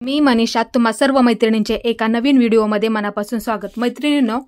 मी मनीषा तुम्हा सर्व मैत्रिणींचे एका नवीन व्हिडिओमध्ये मनापासून स्वागत। मैत्रिणींनो,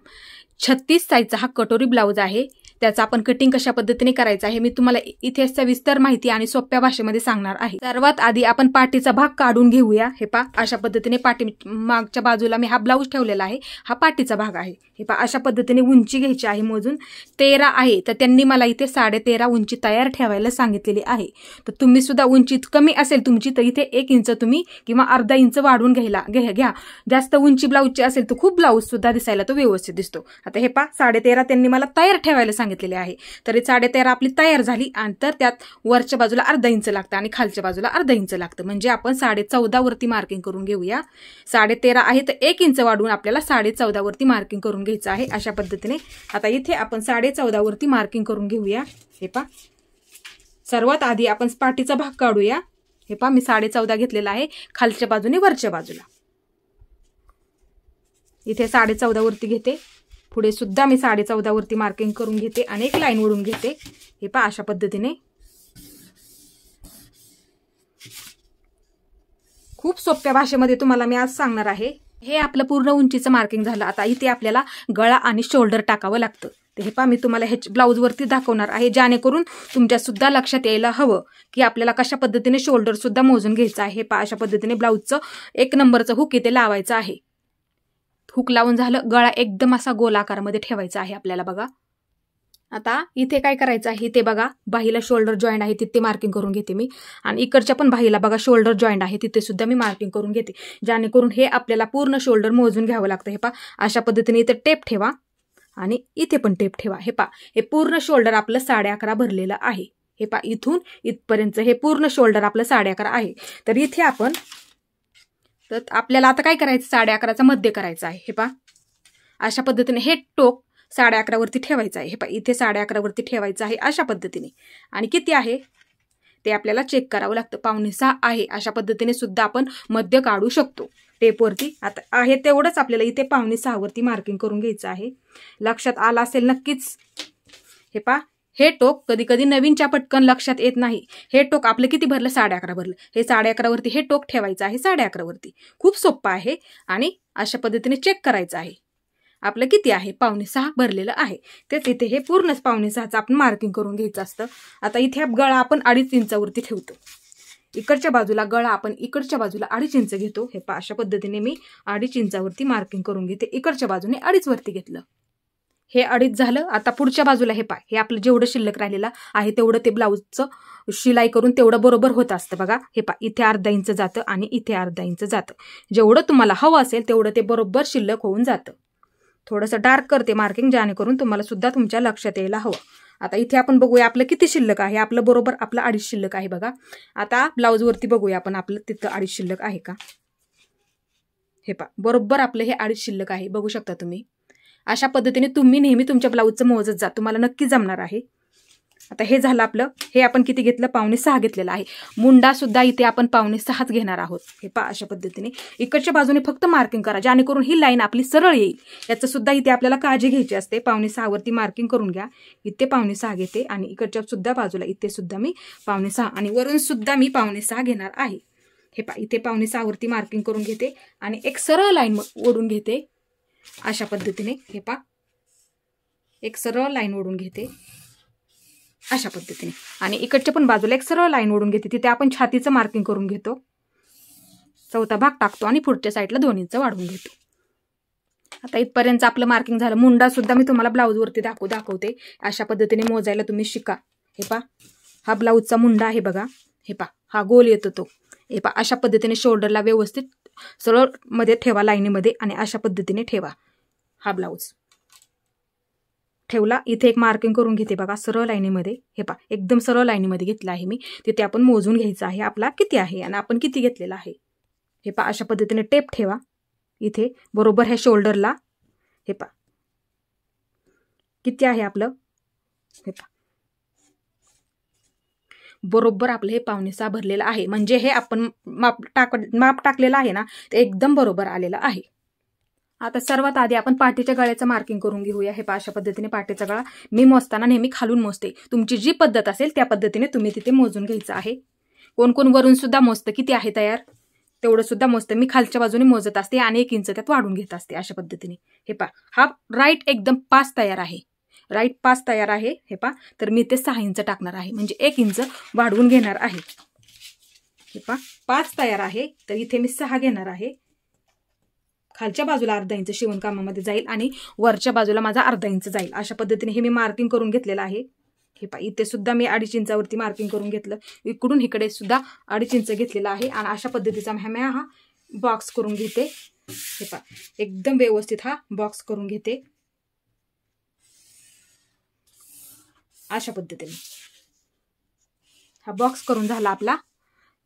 36 साईजचा हा कटोरी ब्लाउज आहे। त्याचा आपण कटिंग कशा पद्धतीने करायचं आहे मी तुम्हाला इथे सविस्तर माहिती आणि सोप्या भाषेमध्ये सांगणार आहे। सर्वात आधी आपण पाठीचा भाग काढून घेऊया। हे पहा, अशा पद्धतीने पाठी मागच्या बाजूला मी हा ब्लाउज ठेवलेला आहे, हा पाठीचा भाग आहे। हे पहा, अशा पद्धतीने उंची घ्यायची आहे। मोजून 13 आहे, तर त्यांनी मला इथे 13.5 उंची तयार ठेवायला सांगितलेली आहे। तर तुम्ही सुद्धा उंची कमी असेल तुमची तर इथे 1 इंच तुम्ही किंवा अर्धा इंच वाढवून घ्या। जास्त उंची ब्लाउजची असेल तर खूप ब्लाउज सुद्धा दिसायला तो व्यवस्थित दिसतो। आता हे पहा, 13.5 त्यांनी मला तयार ठेवायला सांगितलेले आहे। तरी 13.5 आपली तयार झाली आणि तर त्यात वरच्या बाजूला अर्धा इंच लागतं आणि खालच्या बाजूला अर्धा इंच लागतं, म्हणजे आपण 14.5 वरती मार्किंग करून घेऊया। 13.5 आहे तर 1 इंच वाढवून आपल्याला 14.5 वरती मार्किंग करून घ्यायचं आहे। अशा पद्धतीने आता इथे आपण 14.5 वरती मार्किंग करून घेऊया। हे पहा, सर्वात आधी आपण पाठीचा भाग काढूया। हे पहा, मी 14.5 घेतलेला आहे खालच्या बाजूने वरच्या बाजूला। इथे 14.5 वरती घेते, पुढे सुद्धा मी 14.5 वरती मार्किंग करून घेते आणि एक लाईन ओढून घेते। हे पहा, अशा पद्धतीने खूप सोप्या भाषेमध्ये तुम्हाला मी आज सांगणार आहे। हे आपलं पूर्ण उंचीचं मार्किंग झालं। आता इथे आपल्याला गळा आणि शोल्डर टाकावं लागतं। तर हे पहा, मी तुम्हाला हे ब्लाउज वरती दाखवणार आहे, जेणेकरून तुमच्या सुद्धा लक्षात यायला हवं की आपल्याला कशा पद्धतीने शोल्डर सुद्धा मोजून घ्यायचं आहे। हे पहा, अशा पद्धतीने ब्लाउजचं 1 नंबरचं हुक इथे लावायचं आहे। हुक लावून झालं, गळा एकदम असा गोलाकारामध्ये ठेवायचा आहे आपल्याला। बघा, आता इथे काय करायचं आहे, ते बघा बाहीला शोल्डर जॉईंट आहे तिथे मार्किंग करून घेते मी, आणि इकडच्या पण बाहीला बघा शोल्डर जॉईंट आहे तिथे सुद्धा मी मार्किंग करून घेते, जेणेकरून हे आपल्याला पूर्ण शोल्डर मोजून घ्यावं लागतं। हे पहा, अशा पद्धतीने इथे टेप ठेवा आणि इथे पण टेप ठेवा। हे पहा, हे पूर्ण शोल्डर आपलं 11.5 भरलेलं आहे। हे पहा, इथून इथपर्यंत हे पूर्ण शोल्डर आपलं 11.5 आहे। तर इथे आपण तर आपल्याला आता काय करायचं, 11.5चा मध्य करायचा आहे। हे पहा, अशा पद्धतीने हे टोक 11.5 वरती ठेवायचं आहे। हे पहा, इथे 11.5 वरती ठेवायचं आहे अशा पद्धतीने। आणि किती आहे ते आपल्याला चेक करावं लागतं, 5.25 आहे। अशा पद्धतीने सुद्धा आपण मध्य काढू शकतो टेपवरती। आता आहे तेवढंच आपल्याला इथे 5.25 वरती मार्किंग करून घ्यायचं आहे। लक्षात आलं असेल नक्कीच। हे पहा, हे टोक कधी कधी नवीनच्या पटकन लक्षात येत नाही। हे टोक आपलं किती भरलं, 11.5 भरलं। हे 11.5 वरती हे टोक ठेवायचं आहे 11.5 वरती। खूप सोपं आहे आणि अशा पद्धतीने चेक करायचं आहे आपलं किती आहे, 5.25 भरलेलं आहे। तेच इथे हे पूर्ण 5.25चं आपण मार्किंग करून घ्यायचं असतं। आता इथे गळा आपण 2.5 इंचावरती ठेवतो। इकडच्या बाजूला गळा आपण इकडच्या बाजूला 2.5 इंच घेतो। हे पहा, अशा पद्धतीने मी 2.5 इंचावरती मार्किंग करून घेते। इकडच्या बाजूने 2.5 वरती घेतलं, हे 2.5 झालं। आता पुढच्या बाजूला हे पहा, हे आपलं जेवढं शिल्लक राहिलेलं आहे तेवढं ते ब्लाउजचं शिलाई करून तेवढं बरोबर होत असतं। बघा, हे पहा, इथे अर्धा इंच जातं आणि इथे अर्धा इंच जातं। जेवढं तुम्हाला हवं असेल तेवढं ते बरोबर शिल्लक होऊन जातं। थोडंसं डार्क करते मार्किंग, जेणेकरून तुम्हाला सुद्धा तुमच्या लक्षात यायला हवं। आता इथे आपण बघूया आपलं किती शिल्लक आहे। आपलं बरोबर आपलं 2.5 शिल्लक आहे। बघा, आता ब्लाउज वरती बघूया आपण आपलं तिथं 2.5 शिल्लक आहे का। हे पहा, बरोबर आपलं हे 2.5 शिल्लक आहे, बघू शकता तुम्ही। अशा पद्धतीने तुम्ही नेहमी तुमच्या ब्लाउजचं मोजत जा, तुम्हाला नक्की जमणार आहे। आता हे झालं आपलं, हे आपण किती घेतलं, 5.25 घेतलेलं आहे। मुंडा सुद्धा इथे आपण 5.25 घेणार आहोत। हे पहा, अशा पद्धतीने इकडच्या बाजूने फक्त मार्किंग करा, जेणेकरून ही लाईन आपली सरळ येईल। याचं सुद्धा इथे आपल्याला काळजी घ्यायची असते। 5.25 वरती मार्किंग करून घ्या। इथे 5.25 घेते आणि इकडच्या सुद्धा बाजूला इथे सुद्धा मी 5.25 आणि वरून सुद्धा मी 5.25 घेणार आहे। हे पहा, इथे 5.25 वरती मार्किंग करून घेते आणि एक सरळ लाईन ओढून घेते अशा पद्धतीने। हे पहा, एक सरळ लाईन ओढून घेते अशा पद्धतीने आणि इकडच्या पण बाजूला एक सरळ लाईन ओढून घेते। तिथे आपण छातीचं मार्किंग करून घेतो, चौथा भाग टाकतो आणि पुढच्या साईडला 2 इंच वाढवून घेतो। आता इथपर्यंत आपलं मार्किंग झालं। मुंडा सुद्धा मी तुम्हाला ब्लाउज वरती दाखवते, अशा पद्धतीने मोजायला तुम्ही शिका। हे पहा, हा ब्लाउजचा मुंडा आहे बघा। हे पहा, हा गोल येतो तो। हे पहा, अशा पद्धतीने शोल्डरला व्यवस्थित सरळ मध्ये ठेवा लाईनीमध्ये आणि अशा पद्धतीने ठेवा। हा ब्लाउज ठेवला, इथे एक मार्किंग करून घेते बघा सरळ लाईनीमध्ये। हे पहा, एकदम सरळ लाईनीमध्ये घेतला आहे मी। तिथे आपण मोजून घ्यायचं आहे आपला किती आहे आणि आपण किती घेतलेला आहे। हे पहा, अशा पद्धतीने टेप ठेवा इथे बरोबर ह्या शोल्डरला। हे पहा, किती आहे आपलं, हे पहा, बरोबर आपलं हे 5.25 भरलेलं आहे, म्हणजे हे आपण माप टाकलेलं आहे ना, ते एकदम बरोबर आलेलं आहे। आता सर्वात आधी आपण पाठीच्या गळ्याचं मार्किंग करून घेऊया। हे अशा पद्धतीने पाठीचा गळा मी मोजताना नेहमी खालून मोजते, तुमची जी पद्धत असेल त्या पद्धतीने तुम्ही तिथे मोजून घ्यायचं आहे। कोण कोण वरून सुद्धा मोजतं, किती आहे तयार तेवढं सुद्धा मोजते मी, खालच्या बाजूने मोजत असते आणि 1 इंच त्यात वाढून घेत असते अशा पद्धतीने. हे पहा, हा राईट एकदम 5 तयार आहे, राईट 5 तयार आहे. हे पहा, तर मी ते 6 इंच टाकणार आहे, म्हणजे 1 इंच वाढवून घेणार आहे. हे पहा, 5 तयार आहे, तर इथे मी 6 घेणार आहे. खालच्या बाजूला अर्धा इंच शिवणकामामध्ये जाईल आणि वरच्या बाजूला माझा अर्धा इंच जाईल. अशा पद्धतीने हे मी मार्किंग करून घेतलेलं आहे. हे पहा, इथे सुद्धा मी 2.5 इंचावरती मार्किंग करून घेतलं, इकडून इकडे सुद्धा 2.5 इंच घेतलेला आहे. आणि अशा पद्धतीचा मी हा बॉक्स करून घेते. हे पहा, एकदम व्यवस्थित हा बॉक्स करून घेते अशा पद्धतीने. हा बॉक्स करून झाला आपला.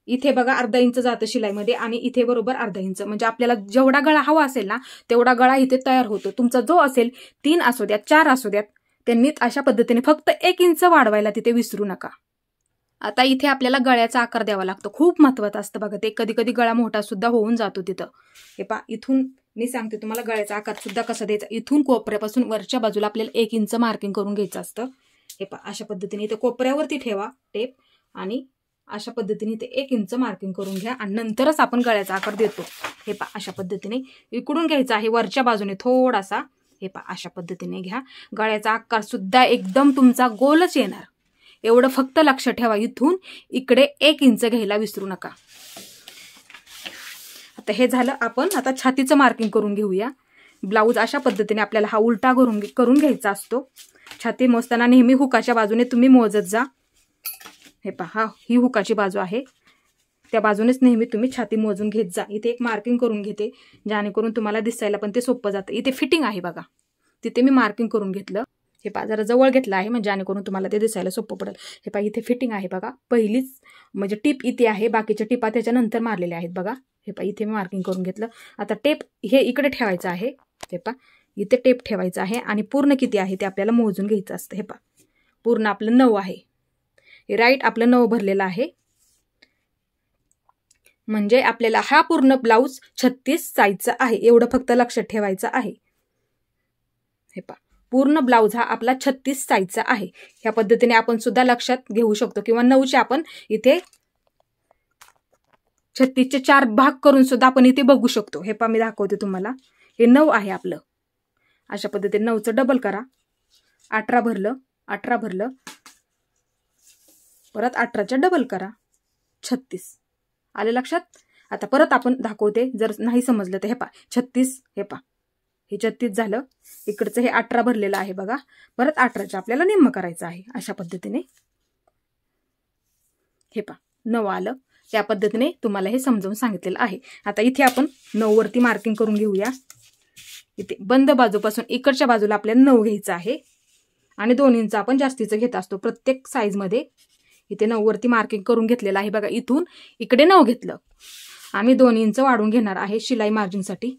इथे बघा अर्धा इंच जातं शिलाईमध्ये आणि इथे बरोबर अर्धा इंच, म्हणजे आपल्याला जेवढा गळा हवा असेल ना तेवढा गळा इथे तयार होतो. तुमचा जो असेल 3 असू द्यात 4 असू द्यात, त्यांनी अशा पद्धतीने फक्त 1 इंच वाढवायला तिथे विसरू नका. आता इथे आपल्याला गळ्याचा आकार द्यावा लागतो, खूप महत्त्वाचं असतं बघा ते. कधी कधी गळा मोठा सुद्धा होऊन जातो तिथं. हे पहा, इथून मी सांगते तुम्हाला गळ्याचा आकार सुद्धा कसा द्यायचा. इथून कोपऱ्यापासून वरच्या बाजूला आपल्याला 1 इंच मार्किंग करून घ्यायचं असतं. हे पहा, अशा पद्धतीने इथे कोपऱ्यावरती ठेवा टेप आणि अशा पद्धतीने ते 1 इंच मार्किंग करून घ्या आणि नंतरच आपण गळ्याचा आकार देतो. हे पहा, अशा पद्धतीने इकडून घ्यायचा आहे वरच्या बाजूने थोडासा. हे पहा, अशा पद्धतीने घ्या. गळ्याचा आकार सुद्धा एकदम तुमचा गोलच येणार, एवढं फक्त लक्ष ठेवा. इथून इकडे 1 इंच घ्यायला विसरू नका. आता हे झालं. आपण आता छातीचं मार्किंग करून घेऊया. ब्लाऊज अशा पद्धतीने आपल्याला हा उलटा करून घ्यायचा असतो. छाती मोजताना नेहमी हुकाच्या बाजूने तुम्ही मोजत जा. हे पहा, ही हुकाची बाजू आहे, त्या बाजूनेच नेहमी तुम्ही छाती मोजून घेत जा. इथे एक मार्किंग करून घेते, जेणेकरून तुम्हाला दिसायला पण ते सोपं जातं. इथे फिटिंग आहे बघा, तिथे मी मार्किंग करून घेतलं. हे पहा, जरा जवळ घेतलं आहे म्हणजे जेणेकरून तुम्हाला ते दिसायला सोपं पडेल. हे पहा, इथे फिटिंग आहे बघा. पहिलीच म्हणजे टिप इथे आहे, बाकीच्या टिपा त्याच्यानंतर मारलेल्या आहेत बघा. हे पहा, इथे मी मार्किंग करून घेतलं. आता टेप हे इकडे ठेवायचं आहे. हे पहा, इथे टेप ठेवायचा आहे आणि पूर्ण किती आहे ते आपल्याला मोजून घ्यायचं असतं. हे पहा, पूर्ण आपलं 9 आहे. हे राईट आपलं 9 भरलेलं आहे, म्हणजे आपल्याला हा पूर्ण ब्लाऊज 36 साईजचा आहे, एवढं फक्त लक्षात ठेवायचं आहे. हे पहा, पूर्ण ब्लाऊज हा आपला 36 साईजचा आहे. ह्या पद्धतीने आपण सुद्धा लक्षात घेऊ शकतो, किंवा 9चे आपण इथे 36चे 4 भाग करून सुद्धा आपण इथे बघू शकतो. हे पहा, मी दाखवते तुम्हाला. हे 9 आहे आपलं. अशा पद्धतीने 9चं डबल करा. 18 भरलं, 18 भरलं, परत 18च्या डबल करा, 36 आले लक्षात. आता परत आपण दाखवते, जर नाही समजलं तर. हे पहा, 36, हे पहा, हे 36 झालं. इकडचं हे 18 भरलेलं आहे बघा. परत 18च्या आपल्याला निम्म करायचं आहे. अशा पद्धतीने हे पहा, 9 आलं. त्या पद्धतीने तुम्हाला हे समजावून सांगितलेलं आहे. आता इथे आपण 9 वरती मार्किंग करून घेऊया. इथे बंद बाजूपासून इकडच्या बाजूला आपल्याला 9 घ्यायचं आहे आणि 2 इंच आपण जास्तीचं घेत असतो प्रत्येक साईजमध्ये. इथे 9 वरती मार्किंग करून घेतलेलं आहे बघा. इथून इकडे 9 घेतलं, आम्ही 2 इंच वाढून घेणार आहे शिलाई मार्जिनसाठी.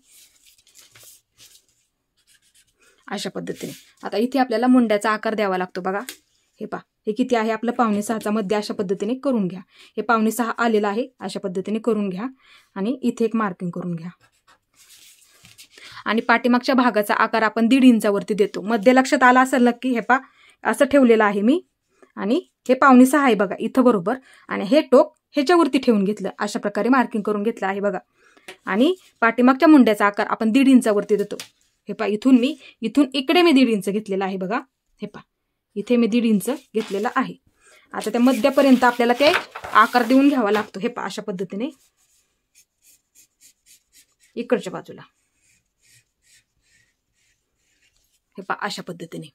अशा पद्धतीने आता इथे आपल्याला मुंड्याचा आकार द्यावा लागतो बघा. हे पहा, हे किती आहे आपलं 5.5चा मध्ये. अशा पद्धतीने करून घ्या. हे 5.5 आलेलं आहे, अशा पद्धतीने करून घ्या आणि इथे एक मार्किंग करून घ्या. आणि पाठीमागच्या भागाचा आकार आपण 1.5 इंचावरती देतो. मध्ये लक्षात आला असेल नक्की. हे पहा, असं ठेवलेलं आहे मी आणि हे 5.5 आहे बघा इथं बरोबर, आणि हे टोक ह्याच्यावरती ठेवून घेतलं. अशा प्रकारे मार्किंग करून घेतलं आहे बघा. आणि पाठीमागच्या मुंड्याचा आकार आपण 1.5 इंचावरती देतो. हे पहा, इथून इकडे मी 1.5 इंच घेतलेला आहे बघा. हे पहा, इथे मी 1.5 इंच घेतलेला आहे. आता त्या मध्यापर्यंत आपल्याला ते आकार देऊन घ्यावा लागतो. हे पहा, अशा पद्धतीने इकडच्या बाजूला. हे पहा, अशा पद्धतीने.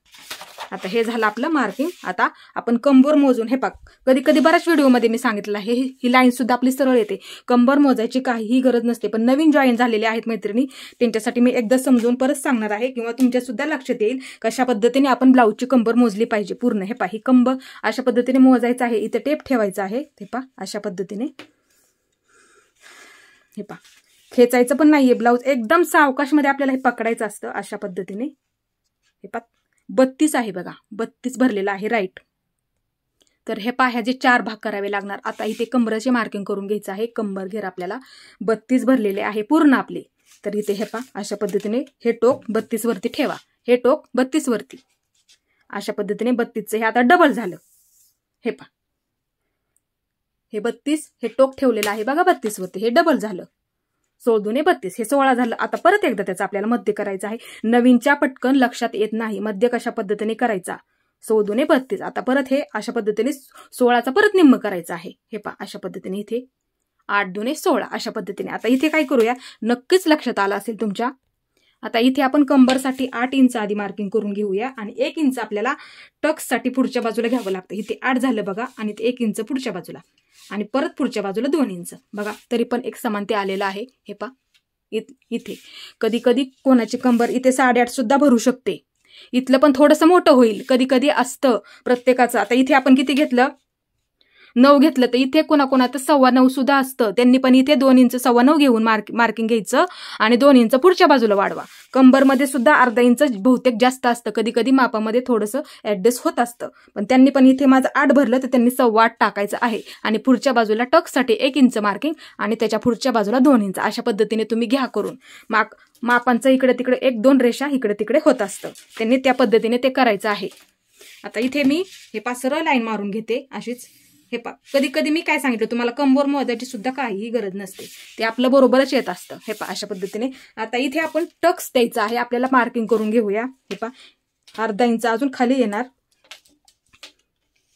आता हे झालं आपलं मार्किंग. आता आपण कंबर मोजून, हे पहा, कधी कधी बऱ्याच व्हिडिओमध्ये मी सांगितलं आहे, ही लाईन सुद्धा आपली सरळ येते, कंबर मोजायची काहीही गरज नसते. पण नवीन जॉईन झालेले आहेत मैत्रिणी, त्यांच्यासाठी मी एकदा समजून परत सांगणार आहे, किंवा तुमच्या सुद्धा लक्षात येईल कशा पद्धतीने आपण ब्लाऊजची कंबर मोजली पाहिजे पूर्ण. हे पहा, ही कंबर अशा पद्धतीने मोजायचं आहे. इथे टेप ठेवायचा आहे. हे पहा, अशा पद्धतीने. हे पहा, खेचायचं पण नाहीये ब्लाऊज, एकदम सावकाशमध्ये आपल्याला हे पकडायचं असतं. अशा पद्धतीने. हे पहा, 32 आहे बघा, 32 भरलेला आहे राईट. तर हे पहा, ह्याचे 4 भाग करावे लागणार. आता इथे कंबरचे मार्किंग करून घ्यायचं आहे. कंबर घेर आपल्याला 32 भरलेले आहे पूर्ण आपले. तर इथे हे पहा, अशा पद्धतीने हे टोक 32 वरती ठेवा, हे टोक 32 वरती. अशा पद्धतीने 32चं हे आता डबल झालं. हे पहा, हे 32, हे टोक ठेवलेलं आहे बघा 32 वरती, हे डबल झालं, 16 दुने 32, हे 16 झालं. आता परत एकदा त्याचा आपल्याला मध्य करायचा आहे. नवीनच्या पटकन लक्षात येत नाही मध्य कशा पद्धतीने करायचा. 16 दुने 32. आता परत हे अशा पद्धतीने 16चा परत निम्म करायचा आहे. हे पहा अशा पद्धतीने इथे 8 दुने 16 अशा पद्धतीने. आता इथे काय करूया, नक्कीच लक्षात आलं असेल तुमच्या. आता इथे आपण कंबरसाठी 8 इंच आधी मार्किंग करून घेऊया आणि 1 इंच आपल्याला टक्ससाठी पुढच्या बाजूला घ्यावं लागतं. इथे 8 झालं बघा आणि ते 1 इंच पुढच्या बाजूला आणि परत पुढच्या बाजूला 2 इंच बघा, तरी पण एक समानते आलेलं आहे. हे पहा इथे कधी कधी कोणाची कंबर इथे 8.5 सुद्धा भरू शकते. इथलं पण थोडंसं मोठं होईल, कधी कधी असतं प्रत्येकाचं. आता इथे आपण किती घेतलं, 9 घेतलं, तर इथे कोणाकोणाचं 9.25 सुद्धा असतं. त्यांनी पण इथे 2 इंच 9.25 घेऊन मार्किंग घ्यायचं आणि 2 इंच पुढच्या बाजूला वाढवा. कंबरमध्ये सुद्धा अर्धा इंच बहुतेक जास्त असतं, कधी कधी मापामध्ये थोडंसं ऍडजस्ट होत असतं. पण त्यांनी पण इथे माझं 8 भरलं तर त्यांनी 8.25 टाकायचं आहे आणि पुढच्या बाजूला टक्ससाठी 1 इंच मार्किंग आणि त्याच्या पुढच्या बाजूला 2 इंच अशा पद्धतीने तुम्ही घ्या करून. मापांचं इकडे तिकडे 1-2 रेषा इकडे तिकडे होत असतं, त्यांनी त्या पद्धतीने ते करायचं आहे. आता इथे मी हे सरळ लाईन मारून घेते अशीच. हे पा कधी कधी मी काय सांगितलं तुम्हाला, कंबर मोजायची सुद्धा काहीही गरज नसते, ते आपलं बरोबरच येत असतं. हे पा अशा पद्धतीने. आता इथे आपण टक्स द्यायचा आहे, आपल्याला मार्किंग करून घेऊया. हे पा अर्धा इंच अजून खाली येणार.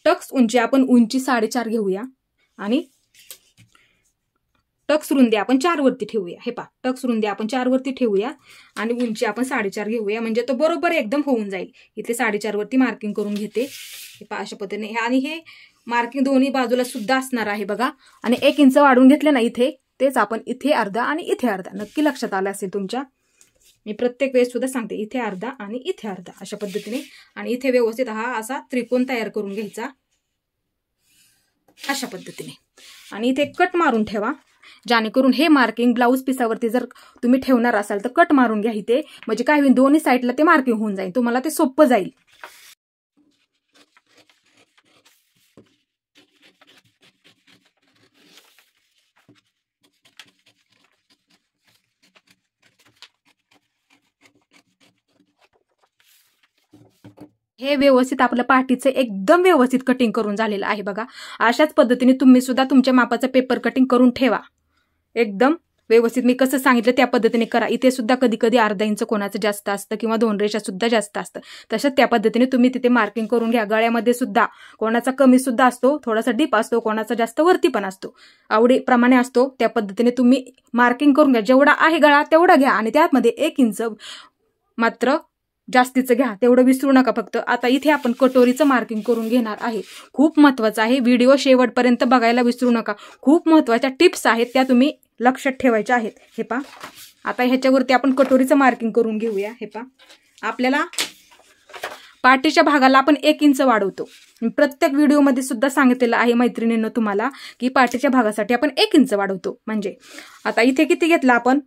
टक्स उंची आपण उंची 4.5 घेऊया आणि टक्स रुंदी आपण 4 वरती ठेवूया. हे पा टक्स रुंदी आपण 4 वरती ठेवूया आणि उंची आपण 4.5 घेऊया, म्हणजे तो बरोबर एकदम होऊन जाईल. इथे 4.5 वरती मार्किंग करून घेते. हे पा अशा पद्धतीने. आणि हे मार्किंग दोन्ही बाजूला सुद्धा असणार आहे बघा. आणि 1 इंच वाढून घेतलं ना इथे, तेच आपण इथे अर्धा आणि इथे अर्धा. नक्की लक्षात आलं असेल तुमच्या. मी प्रत्येक वेळेस सुद्धा सांगते, इथे अर्धा आणि इथे अर्धा अशा पद्धतीने. आणि इथे व्यवस्थित हा असा त्रिकोण तयार करून घ्यायचा अशा पद्धतीने. आणि इथे कट मारून ठेवा, जेणेकरून हे मार्किंग ब्लाऊज पिसावरती जर तुम्ही ठेवणार असाल तर कट मारून घ्या इथे, म्हणजे काय होईल, दोन्ही साईडला ते मार्किंग होऊन जाईल, तुम्हाला ते सोपं जाईल. हे व्यवस्थित आपलं पाठीचं एकदम व्यवस्थित कटिंग करून झालेलं आहे बघा. अशाच पद्धतीने तुम्ही सुद्धा तुमच्या मापाचं पेपर कटिंग करून ठेवा. एकदम व्यवस्थित मी कसं सांगितलं त्या पद्धतीने करा. इथे सुद्धा कधी कधी अर्धा इंच कोणाचं जास्त असतं किंवा 2 रेषा सुद्धा जास्त असतं, तसंच त्या पद्धतीने तुम्ही तिथे मार्किंग करून घ्या. गळ्यामध्ये सुद्धा कोणाचा कमी सुद्धा असतो, थोडासा डीप असतो, कोणाचा जास्त वरती पण असतो, आवडीप्रमाणे असतो. त्या पद्धतीने तुम्ही मार्किंग करून घ्या. जेवढा आहे गळा तेवढा घ्या आणि त्यामध्ये 1 इंच मात्र जास्तीचं घ्या, तेवढं विसरू नका फक्त. आता इथे आपण कटोरीचं मार्किंग करून घेणार आहे. खूप महत्वाचं आहे, व्हिडिओ शेवटपर्यंत बघायला विसरू नका. खूप महत्वाच्या टिप्स आहेत त्या तुम्ही लक्षात ठेवायच्या आहेत. हे पा आता ह्याच्यावरती आपण कटोरीचं मार्किंग करून घेऊया. हे पा आपल्याला पाठीच्या भागाला आपण 1 इंच वाढवतो. प्रत्येक व्हिडिओमध्ये सुद्धा सांगितलेलं आहे मैत्रिणींनो तुम्हाला, की पाठीच्या भागासाठी आपण 1 इंच वाढवतो. म्हणजे आता इथे किती घेतला आपण,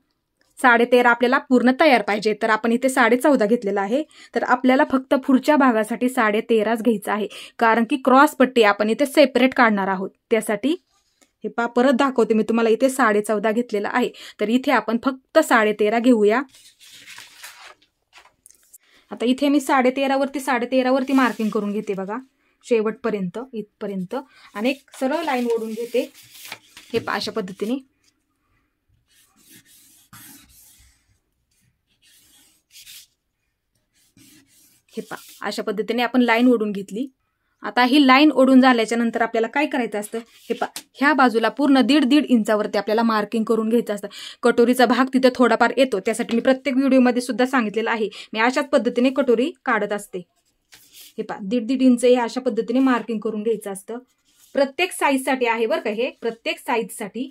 13.5 आपल्याला पूर्ण तयार पाहिजे, तर आपण इथे 14.5 घेतलेला आहे. तर आपल्याला फक्त पुढच्या भागासाठी 13.5 घ्यायचा आहे, कारण की क्रॉस पट्टी आपण इथे सेपरेट काढणार आहोत. त्यासाठी हे पा परत दाखवते मी तुम्हाला, इथे 14.5 घेतलेला आहे, तर इथे आपण फक्त 13.5 घेऊया. आता इथे मी 13.5 वरती मार्किंग करून घेते बघा, शेवटपर्यंत इथपर्यंत. आणि एक सरळ लाईन ओढून घेते. हे पा अशा पद्धतीने. हे पा अशा पद्धतीने आपण लाईन ओढून घेतली. आता ही लाईन ओढून झाल्याच्या नंतर आपल्याला काय करायचं असतं, हे पा ह्या बाजूला पूर्ण 1.5 इंचावरती आपल्याला मार्किंग करून घ्यायचं असतं. कटोरीचा भाग तिथे थोडाफार येतो, त्यासाठी मी प्रत्येक व्हिडिओमध्ये सुद्धा सांगितलेलं आहे. मी अशाच पद्धतीने कटोरी काढत असते. हे पा 1.5 इंच हे अशा पद्धतीने मार्किंग करून घ्यायचं असतं. प्रत्येक साईजसाठी आहे बरं का, हे प्रत्येक साईजसाठी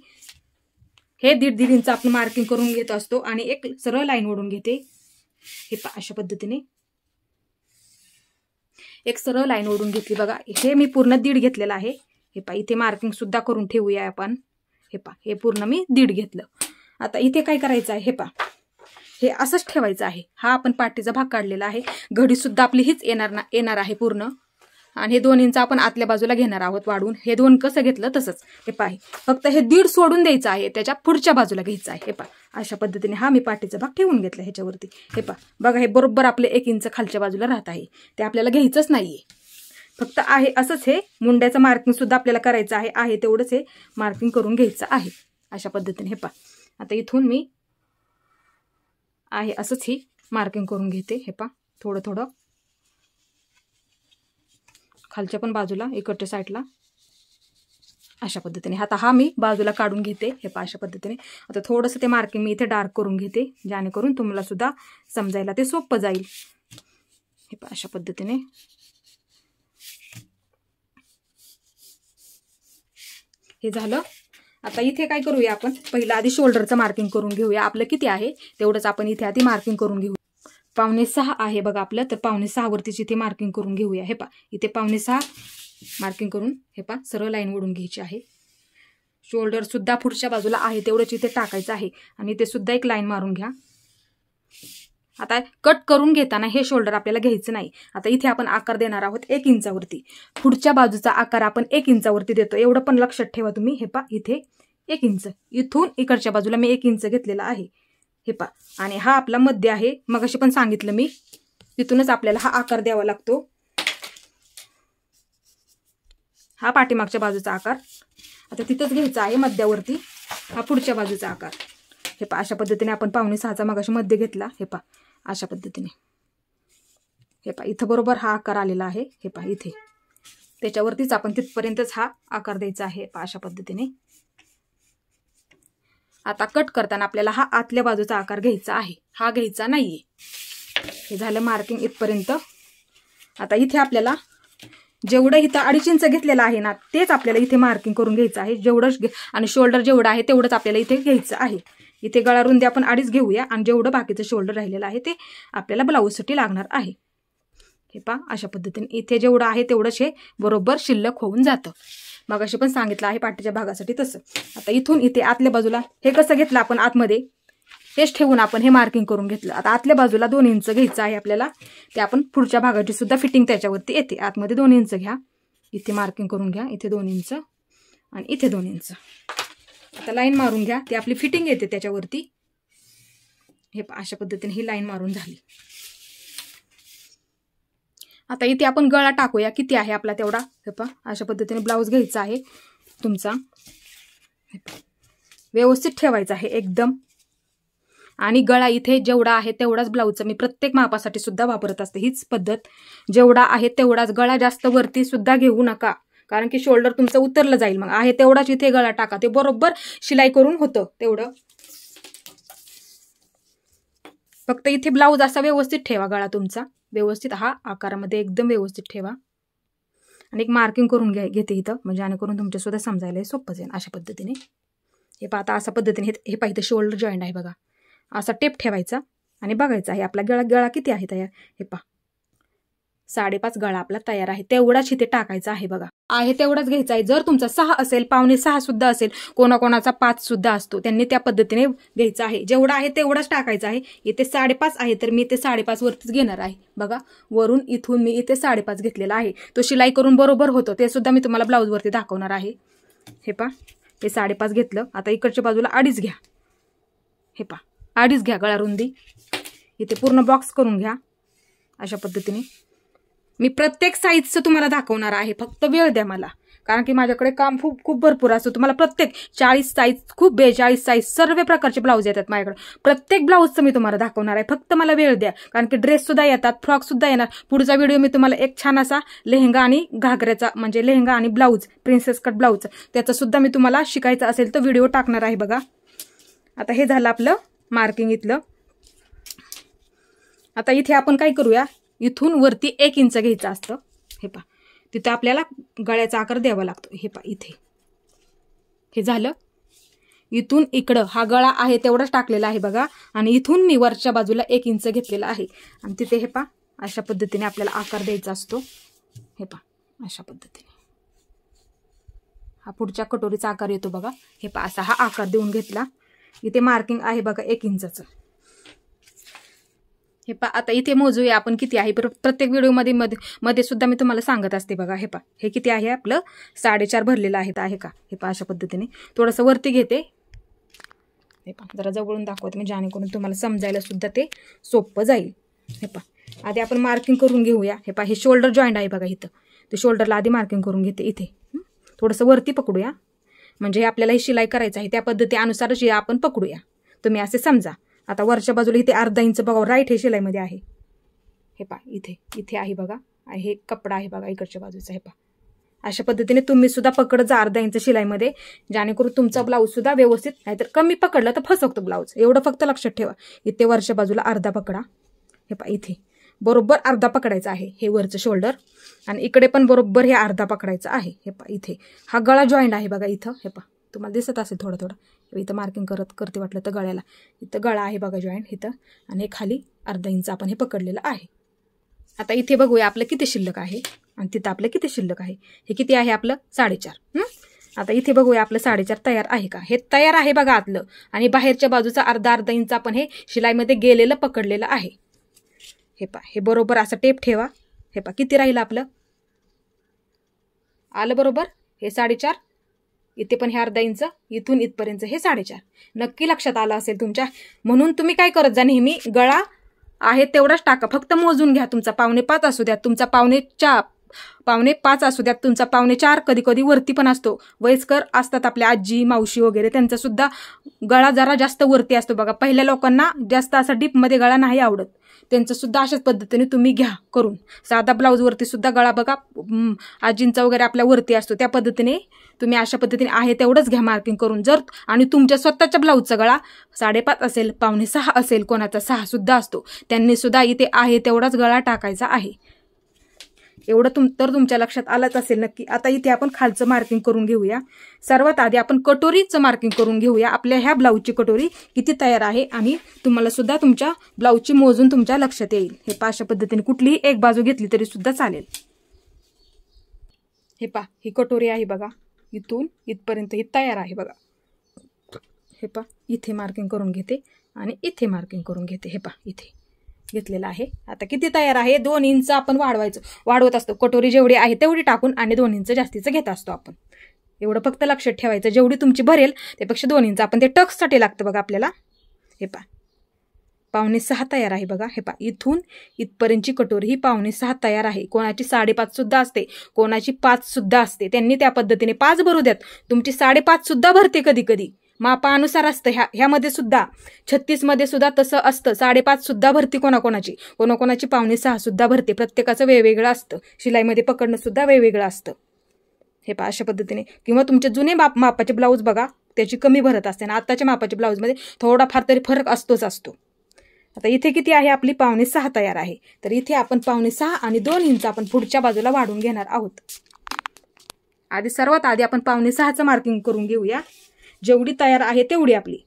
हे 1.5 इंच आपण मार्किंग करून घेत असतो. आणि एक सरळ लाईन ओढून घेते. हे पा अशा पद्धतीने एक सरळ लाईन ओढून घेतली बघा. हे मी पूर्ण 1.5 घेतलेला आहे. हे पा इथे मार्किंग सुद्धा करून ठेवूया आपण. हे पा हे पूर्ण मी 1.5 घेतलं. आता इथे काय करायचं आहे, हे पा हे असंच ठेवायचं आहे. हा आपण पाठीचा भाग काढलेला आहे. घडी सुद्धा आपली हीच येणार आहे पूर्ण. आणि हे 2 इंच आपण आतल्या बाजूला घेणार आहोत वाढून. हे 2 कसं घेतलं तसंच. हे पा फक्त हे 1.5 सोडून द्यायचं आहे, त्याच्या पुढच्या बाजूला घ्यायचं आहे. हे पा अशा पद्धतीने हा मी पाठीचा भाग ठेवून घेतला ह्याच्यावरती. हे पा बघा हे बरोबर आपले 1 इंच खालच्या बाजूला राहत आहे, ते आपल्याला घ्यायचंच नाहीये. फक्त आहे असंच हे मुंड्याचं मार्किंग सुद्धा आपल्याला करायचं आहे तेवढंच हे मार्किंग करून घ्यायचं आहे अशा पद्धतीने. हे पहा आता इथून मी आहे असंच ही मार्किंग करून घेते. हे पहा थोडं थोडं खालच्या पण बाजूला इकडच्या साईडला अशा पद्धतीने. आता हा मी बाजूला काढून घेते. हे पहा अशा पद्धतीने. आता थोडंसं ते मार्किंग मी इथे डार्क करून घेते जेणेकरून तुम्हाला सुद्धा समजायला ते सोपं जाईल. हे पहा अशा पद्धतीने. हे झालं. आता इथे काय करूया आपण पहिलं आधी शोल्डरचं मार्किंग करून घेऊया. आपलं किती आहे तेवढंच आपण इथे आधी मार्किंग करून घेऊ. 5.5 आहे बघा आपलं, तर 5.5 वरतीच इथे मार्किंग करून घेऊया. हे पहा इथे 5.5 मार्किंग करून हे पहा सरळ लाईन ओढून घ्यायची आहे. शोल्डर सुद्धा पुढच्या बाजूला आहे तेवढंच इथे टाकायचं आहे आणि इथे सुद्धा एक लाईन मारून घ्या. आता कट करून घेताना हे शोल्डर आपल्याला घ्यायचं नाही. आता इथे आपण आकार देणार आहोत 1 इंचावरती. पुढच्या बाजूचा आकार आपण 1 इंचावरती देतो. एवढं पण लक्षात ठेवा तुम्ही. हे पहा इथे 1 इंच, इथून इकडच्या बाजूला मी 1 इंच घेतलेला आहे. हे पहा आणि हा आपला मध्य आहे. मगाशी पण सांगितलं मी, तिथूनच आपल्याला हा आकार द्यावा लागतो. हा पाठीमागच्या बाजूचा आकार आता तिथंच घ्यायचा आहे मध्यावरती. हा पुढच्या बाजूचा आकार. हे पहा अशा पद्धतीने आपण 5.5चा मगाशी मध्य घेतला. हे पहा अशा पद्धतीने. हे पहा इथं बरोबर हा आकार आलेला आहे. हे पहा इथे त्याच्यावरतीच आपण तिथपर्यंतच हा आकार द्यायचा आहे. पहा अशा पद्धतीने. आता कट करताना आपल्याला हा आतल्या बाजूचा आकार घ्यायचा आहे, हा घ्यायचा नाहीये. हे झालं मार्किंग इथपर्यंत. आता इथे आपल्याला जेवढं इथं 2.5 इंच घेतलेलं आहे ना तेच आपल्याला इथे मार्किंग करून घ्यायचं आहे. जेवढं आणि शोल्डर जेवढं आहे तेवढंच आपल्याला इथे घ्यायचं आहे. इथे गळा रुंदी आपण 2.5 घेऊया आणि जेवढं बाकीचं शोल्डर राहिलेलं आहे ते आपल्याला ब्लाऊजसाठी लागणार आहे. हे पहा अशा पद्धतीने इथे जेवढं आहे तेवढंच हे बरोबर शिल्लक होऊन जातं. मग अशी पण सांगितलं आहे पाठीच्या भागासाठी तसं. आता इथून इथे आतल्या बाजूला हे कसं घेतलं आपण आतमध्ये हेच ठेवून आपण हे मार्किंग करून घेतलं. आता आतल्या बाजूला 2 इंच घ्यायचं आहे आपल्याला. ते आपण पुढच्या भागाची सुद्धा फिटिंग त्याच्यावरती येते. आतमध्ये 2 इंच घ्या. इथे मार्किंग करून घ्या. इथे 2 इंच आणि इथे 2 इंच. आता लाईन मारून घ्या. ती आपली फिटिंग येते त्याच्यावरती. हे अशा पद्धतीने ही लाईन मारून झाली. आता इथे आपण गळा टाकूया. किती आहे आपला तेवढा. हे पहा अशा पद्धतीने ब्लाऊज घ्यायचा आहे तुमचा. व्यवस्थित ठेवायचा आहे एकदम. आणि गळा इथे जेवढा आहे तेवढाच ब्लाऊजचा मी प्रत्येक मापासाठी सुद्धा वापरत असते. हीच पद्धत. जेवढा आहे तेवढाच गळा, जास्त वरती सुद्धा घेऊ नका, कारण की शोल्डर तुमचं उतरलं जाईल. मग आहे तेवढाच इथे गळा टाका. ते बरोबर शिलाई करून होतं तेवढं. फक्त इथे ब्लाऊज असा व्यवस्थित ठेवा. गळा तुमचा व्यवस्थित हा आकारामध्ये एकदम व्यवस्थित ठेवा. आणि एक मार्किंग करून घेते इथं, म्हणजे जेणेकरून तुमच्या सुद्धा समजायला सोपं जाईल. अशा पद्धतीने हे पहा. आता अशा पद्धतीने हे पहा इथे शोल्डर जॉईंट आहे बघा. असा टेप ठेवायचा आणि बघायचा आहे आपला गळा किती आहे तयार. हे पहा 5.5 गळा आपला तयार आहे. तेवढाच इथे टाकायचा आहे बघा. आहे तेवढाच घ्यायचा आहे. जर तुमचा 6 असेल, 5.5 सुद्धा असेल, कोणाकोणाचा 5 सुद्धा असतो, त्यांनी त्या पद्धतीने घ्यायचा आहे. जेवढा आहे तेवढाच टाकायचा आहे. इथे 5.5 आहे तर मी इथे 5.5 वरतीच घेणार आहे बघा. वरून इथून मी इथे 5.5 घेतलेला आहे. तो शिलाई करून बरोबर होतो ते सुद्धा मी तुम्हाला ब्लाऊज वरती दाखवणार आहे. हे पहा हे 5.5 घेतलं. आता इकडच्या बाजूला 2.5 घ्या. हे पहा 2.5 घ्या गळा रुंदी. इथे पूर्ण बॉक्स करून घ्या अशा पद्धतीने. मी प्रत्येक साईजचं तुम्हाला दाखवणार आहे. फक्त वेळ द्या मला, कारण की माझ्याकडे काम खूप भरपूर असतं. तुम्हाला प्रत्येक 40 साईज, खूप 42 साईज, सर्व प्रकारचे ब्लाऊज येतात माझ्याकडे. प्रत्येक ब्लाऊजचं मी तुम्हाला दाखवणार आहे. फक्त मला वेळ द्या, कारण की ड्रेस सुद्धा येतात, फ्रॉक सुद्धा येणार. पुढचा व्हिडिओ मी तुम्हाला एक छान असा लेहंगा आणि घागऱ्याचा, म्हणजे लेहंगा आणि ब्लाऊज, प्रिन्सेस कट ब्लाऊज, त्याचा सुद्धा मी तुम्हाला शिकायचं असेल तर व्हिडिओ टाकणार आहे बघा. आता हे झालं आपलं मार्किंग इथलं. आता इथे आपण काय करूया, इथून वरती 1 इंच घ्यायचं असतं. हे पहा तिथं आपल्याला गळ्याचा आकार द्यावा लागतो. हे पहा इथे हे झालं. इथून इकडं हा गळा आहे तेवढाच टाकलेला आहे बघा. आणि इथून मी वरच्या बाजूला 1 इंच घेतलेला आहे. आणि तिथे हे पहा अशा पद्धतीने आपल्याला आकार द्यायचा असतो. हे पहा अशा पद्धतीने हा पुढच्या कटोरीचा आकार येतो बघा. हे पहा असा हा आकार देऊन घेतला. इथे मार्किंग आहे बघा 1 इंचाचं. हे पहा आता इथे मोजूया आपण किती आहे. प्रत्येक व्हिडिओमध्ये सुद्धा मी तुम्हाला सांगत असते बघा. हे पहा हे किती आहे आपलं 4.5 भरलेलं आहे का. हे पहा अशा पद्धतीने थोडंसं वरती घेते. हे पहा जरा जवळून दाखवते मी, जेणेकरून तुम्हाला समजायला सुद्धा ते सोपं जाईल. हे पहा आधी आपण मार्किंग करून घेऊया. हे पहा हे शोल्डर जॉईंट आहे बघा इथं. ते शोल्डरला आधी मार्किंग करून घेते इथे. थोडंसं वरती पकडूया, म्हणजे आपल्याला ही शिलाई करायचं आहे त्या पद्धतीनुसारच आपण पकडूया. तुम्ही असे समजा. आता वरच्या बाजूला इथे अर्धा इंच बघा, राईट हे शिलाईमध्ये आहे. हे पहा इथे आहे बघा, हे कपडा आहे बघा इकडच्या बाजूचा. हे पहा अशा पद्धतीने तुम्ही सुद्धा पकडत जा अर्धा इंच शिलाईमध्ये, जेणेकरून तुमचा ब्लाऊज सुद्धा व्यवस्थित, नाहीतर कमी पकडलं तर फसवतो ब्लाऊज. एवढं फक्त लक्षात ठेवा. इथे वरच्या बाजूला अर्धा पकडा. हे पहा इथे बरोबर अर्धा पकडायचा आहे हे वरचं शोल्डर, आणि इकडे पण बरोबर हे अर्धा पकडायचं आहे. हे पहा इथे हा गळा जॉईंट आहे बघा इथं. हे पहा तुम्हाला दिसत असेल थोडं थोडं, इथं मार्किंग करते वाटलं तर गळ्याला. इथं गळा आहे बघा जॉईंट इथं, आणि हे खाली अर्धा इंच आपण हे पकडलेलं आहे. आता इथे बघूया आपलं किती शिल्लक आहे आणि तिथं आपलं किती शिल्लक आहे. हे किती आहे आपलं 4.5. आता इथे बघूया आपलं 4.5 तयार आहे का. हे तयार आहे बघा आतलं, आणि बाहेरच्या बाजूचा अर्धा इंच आपण हे शिलाईमध्ये गेलेलं पकडलेलं आहे. हे पहा हे बरोबर असं टेप ठेवा. हे पहा किती राहिलं आपलं, आलं बरोबर हे 4.5. इथे पण हे अर्धा इंच, इथून इथपर्यंत हे 4.5. नक्की लक्षात आलं असेल तुमच्या. म्हणून तुम्ही काय करत जा, नेहमी गळा आहे तेवढाच टाका, फक्त मोजून घ्या. तुमचा 4.5 असू द्यात, तुमचा 4.5 असू द्यात, तुमचा 4.5, कधी कधी वरती पण असतो. वयस्कर असतात आपल्या आजी मावशी वगैरे, त्यांचा सुद्धा गळा जरा जास्त वरती असतो बघा. पहिल्या लोकांना जास्त असा डीपमध्ये गळा नाही आवडत, त्यांचं सुद्धा अशाच पद्धतीने तुम्ही घ्या करून. साधा ब्लाऊजवरती सुद्धा गळा बघा आजींचा वगैरे आपल्या वरती असतो, त्या पद्धतीने तुम्ही अशा पद्धतीने आहे तेवढंच घ्या मार्किंग करून. जर आणि तुमच्या स्वतःच्या ब्लाऊजचा गळा 5.5 असेल, 5.6 असेल, कोणाचा 6 सुद्धा असतो, त्यांनी सुद्धा इथे आहे तेवढाच गळा टाकायचा आहे. एवढं तर तुमच्या लक्षात आलंच असेल नक्की. आता इथे आपण खालचं मार्किंग करून घेऊया. सर्वात आधी आपण कटोरीचं मार्किंग करून घेऊया. आपल्या ह्या ब्लाऊजची कटोरी किती तयार आहे, आणि तुम्हाला सुद्धा तुमच्या ब्लाऊजची मोजून तुमच्या लक्षात येईल. हे पहा अशा पद्धतीने कुठलीही एक बाजू घेतली तरी सुद्धा चालेल. हे पहा ही कटोरी आहे बघा, इथून इथपर्यंत ही तयार आहे बघा. हे पहा इथे मार्किंग करून घेते आणि इथे मार्किंग करून घेते. हे पहा इथे घेतलेला आहे. आता किती तयार आहे, 2 इंच आपण वाढवत असतो. कटोरी जेवढी आहे तेवढी टाकून, आणि 2 इंच जास्तीचं घेत असतो आपण. एवढं फक्त लक्षात ठेवायचं. जेवढी तुमची भरेल त्यापेक्षा 2 इंच आपण ते टक्ससाठी लागतं बघा आपल्याला. हे पहा 5.6 तयार आहे बघा. हे पहा इथून इथपर्यंतची कटोरी ही 5.6 तयार आहे. कोणाची 5.5 सुद्धा असते, कोणाची 5 सुद्धा असते. त्यांनी त्या पद्धतीने 5 भरू द्यात. तुमची 5.5 सुद्धा भरते कधी कधी, मापानुसार असतं. ह्यामध्ये सुद्धा 36 मध्ये सुद्धा तसं असतं. 5.5 सुद्धा भरती कोणाकोणाची 5.6 सुद्धा भरते. प्रत्येकाचं वेगवेगळं असतं. शिलाईमध्ये पकडणं सुद्धा वेगवेगळं असतं. हे पहा अशा पद्धतीने. किंवा तुमचे जुने मापाचे ब्लाऊज बघा, त्याची कमी भरत असते, आणि आताच्या मापाच्या ब्लाऊजमध्ये थोडाफार तरी फरक असतो. आता इथे किती आहे आपली 5.6 तयार आहे. तर इथे आपण 5.6 आणि 2 इंच आपण पुढच्या बाजूला वाढून घेणार आहोत. सर्वात आधी आपण 5.6चं मार्किंग करून घेऊया. जेवढी तयार आहे तेवढी आपली.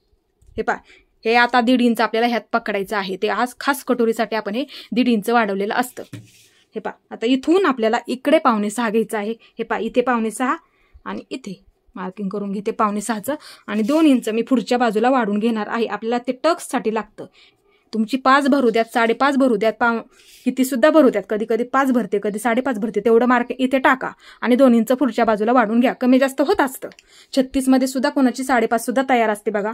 हे पहा हे आता 1.5 इंच आपल्याला ह्यात पकडायचं आहे. ते आज खास कटोरीसाठी आपण हे 1.5 इंच वाढवलेलं असतं. हे पहा आता इथून आपल्याला इकडे 5.6 घ्यायचं आहे. हे पहा इथे 5.6 आणि इथे मार्किंग करून घेते 5.6चं, आणि 2 इंच मी पुढच्या बाजूला वाढून घेणार आहे. आपल्याला ते टक्ससाठी लागतं. तुमची 5 भरू द्यात, 5.5 भरू द्यात, किती सुद्धा भरू द्यात. कधी कधी 5 भरते, कधी 5.5 भरते. तेवढं मार्क इथे टाका आणि 2 इंच पुढच्या बाजूला वाढून घ्या. कमी जास्त होत असतं. 36 मध्ये सुद्धा कोणाची 5.5 सुद्धा तयार असते बघा.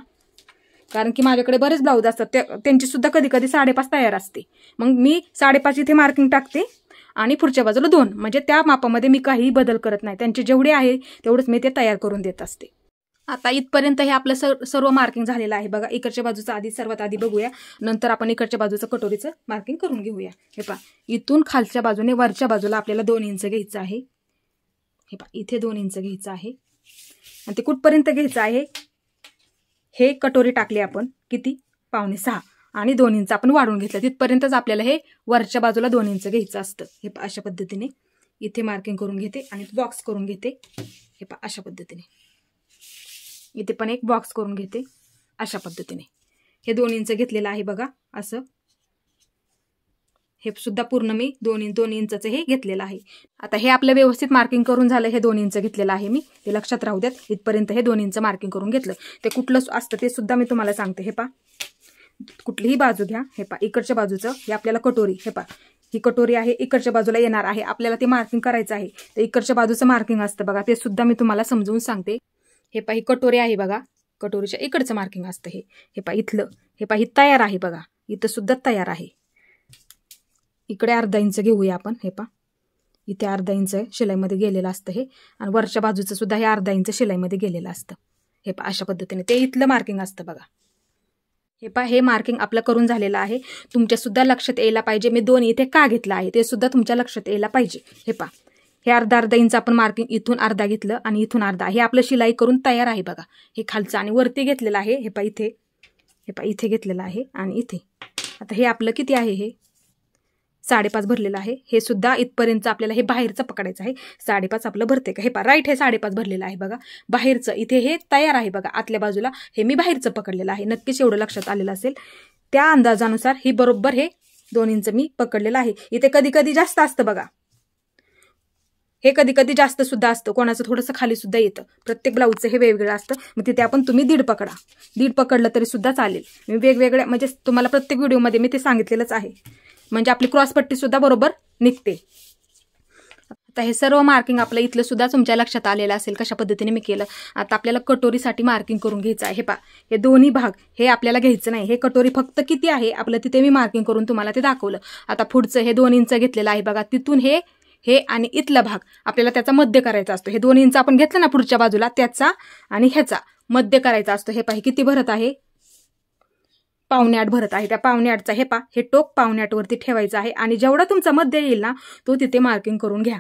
कारण की माझ्याकडे बरेच ब्लाऊज असतात, त्यांची सुद्धा कधी कधी 5.5 तयार असते. मग मी 5.5 इथे मार्किंग टाकते आणि पुढच्या बाजूला 2, म्हणजे त्या मापामध्ये मी काही बदल करत नाही. त्यांचे जेवढे आहे तेवढंच मी ते तयार करून देत असते. आता इथपर्यंत हे आपलं सर्व मार्किंग झालेलं आहे बघा. इकडच्या बाजूचं सर्वात आधी बघूया, नंतर आपण इकडच्या बाजूचं कटोरीचं मार्किंग करून घेऊया. हे पहा इथून खालच्या बाजूने वरच्या बाजूला आपल्याला 2 इंच घ्यायचं आहे. हे पहा इथे 2 इंच घ्यायचं आहे, आणि ते कुठपर्यंत घ्यायचं आहे, हे कटोरी टाकली आपण किती 5.6 आणि 2 इंच आपण वाढून घेतलं, तिथपर्यंतच आपल्याला हे वरच्या बाजूला 2 इंच घ्यायचं असतं. हे पहा अशा पद्धतीने इथे मार्किंग करून घेते आणि बॉक्स करून घेते. हे पहा अशा पद्धतीने इथे पण एक बॉक्स करून घेते अशा पद्धतीने. हे 2 इंच घेतलेलं आहे बघा असं. हे सुद्धा पूर्ण मी 2 इंचचं हे घेतलेलं आहे. आता हे आपलं व्यवस्थित मार्किंग करून झालं. हे 2 इंच घेतलेलं आहे मी, ते लक्षात राहू द्यात. इथपर्यंत हे 2 इंच मार्किंग करून घेतलं. ते कुठलं असतं ते सुद्धा मी तुम्हाला सांगते. हे पहा कुठलीही बाजू घ्या. हे पहा इकडच्या बाजूचं हे आपल्याला कटोरी, हे पहा ही कटोरी आहे, इकडच्या बाजूला येणार आहे. आपल्याला ते मार्किंग करायचं आहे. ते इकडच्या बाजूचं मार्किंग असतं बघा, ते सुद्धा मी तुम्हाला समजून सांगते. हे पहा ही कटोरी आहे बघा, कटोरीच्या इकडचं मार्किंग असतं हे. हे पहा इथलं, हे पहा ही तयार आहे बघा, इथं सुद्धा तयार आहे. इकडे अर्धा इंच घेऊया आपण. हे पहा इथे अर्धा इंच शिलाईमध्ये गेलेलं असतं हे, आणि वरच्या बाजूचं सुद्धा हे अर्धा इंच शिलाईमध्ये गेलेलं असतं. हे पहा अशा पद्धतीने ते इथलं मार्किंग असतं बघा. हे पहा हे मार्किंग आपलं करून झालेलं आहे. तुमच्या सुद्धा लक्षात यायला पाहिजे मी 2 इथे का घेतलं आहे ते सुद्धा तुमच्या लक्षात यायला पाहिजे. हे पहा हे अर्धा इंच आपण मार्किंग इथून अर्धा घेतलं आणि इथून अर्धा, हे आपलं शिलाई करून तयार आहे बघा. हे खालचं आणि वरती घेतलेलं आहे. हे पहा इथे, हे पहा इथे घेतलेलं आहे आणि इथे. आता हे आपलं किती आहे, हे 5.5 भरलेलं आहे. हे सुद्धा इथपर्यंत आपल्याला हे बाहेरचं पकडायचं आहे. 5.5 आपलं भरते का, हे पहा राईट हे 5.5 भरलेलं आहे बघा. बाहेरचं इथे हे तयार आहे बघा, आतल्या बाजूला हे मी बाहेरचं पकडलेलं आहे. नक्कीच एवढं लक्षात आलेलं असेल. त्या अंदाजानुसार ही बरोबर हे 2 इंच मी पकडलेलं आहे. इथे कधी कधी जास्त असतं बघा, हे कधी कधी जास्त सुद्धा असतं, कोणाचं थोडंसं खाली सुद्धा येतं. प्रत्येक ब्लाऊजचं हे वेगवेगळं असतं. मग तिथे आपण तुम्ही 1.5 पकडा, 1.5 पकडलं तरी सुद्धा चालेल. मी वेगवेगळ्या म्हणजे तुम्हाला प्रत्येक व्हिडिओमध्ये मी ते सांगितलेलंच आहे, म्हणजे आपली क्रॉसपट्टी सुद्धा बरोबर निघते. आता हे सर्व मार्किंग आपलं इथलं सुद्धा तुमच्या लक्षात आलेलं असेल कशा पद्धतीने मी केलं. आता आपल्याला कटोरीसाठी मार्किंग करून घ्यायचं आहे. हे पहा हे दोन्ही भाग हे आपल्याला घ्यायचं नाही. हे कटोरी फक्त किती आहे आपलं तिथे मी मार्किंग करून तुम्हाला ते दाखवलं. आता पुढचं हे 2 इंच घेतलेलं आहे बघा, तिथून हे आणि इथला भाग आपल्याला त्याचा मध्य करायचा असतो. हे 2 इंच आपण घेतलं ना पुढच्या बाजूला, त्याचा आणि ह्याचा मध्य करायचा असतो. हे पहा किती भरत आहे, 7.25 भरत आहे. त्या 7.25चा हे पहा हे टोक 7.25 वरती ठेवायचं आहे आणि जेवढा तुमचा मध्य येईल ना तो तिथे मार्किंग करून घ्या.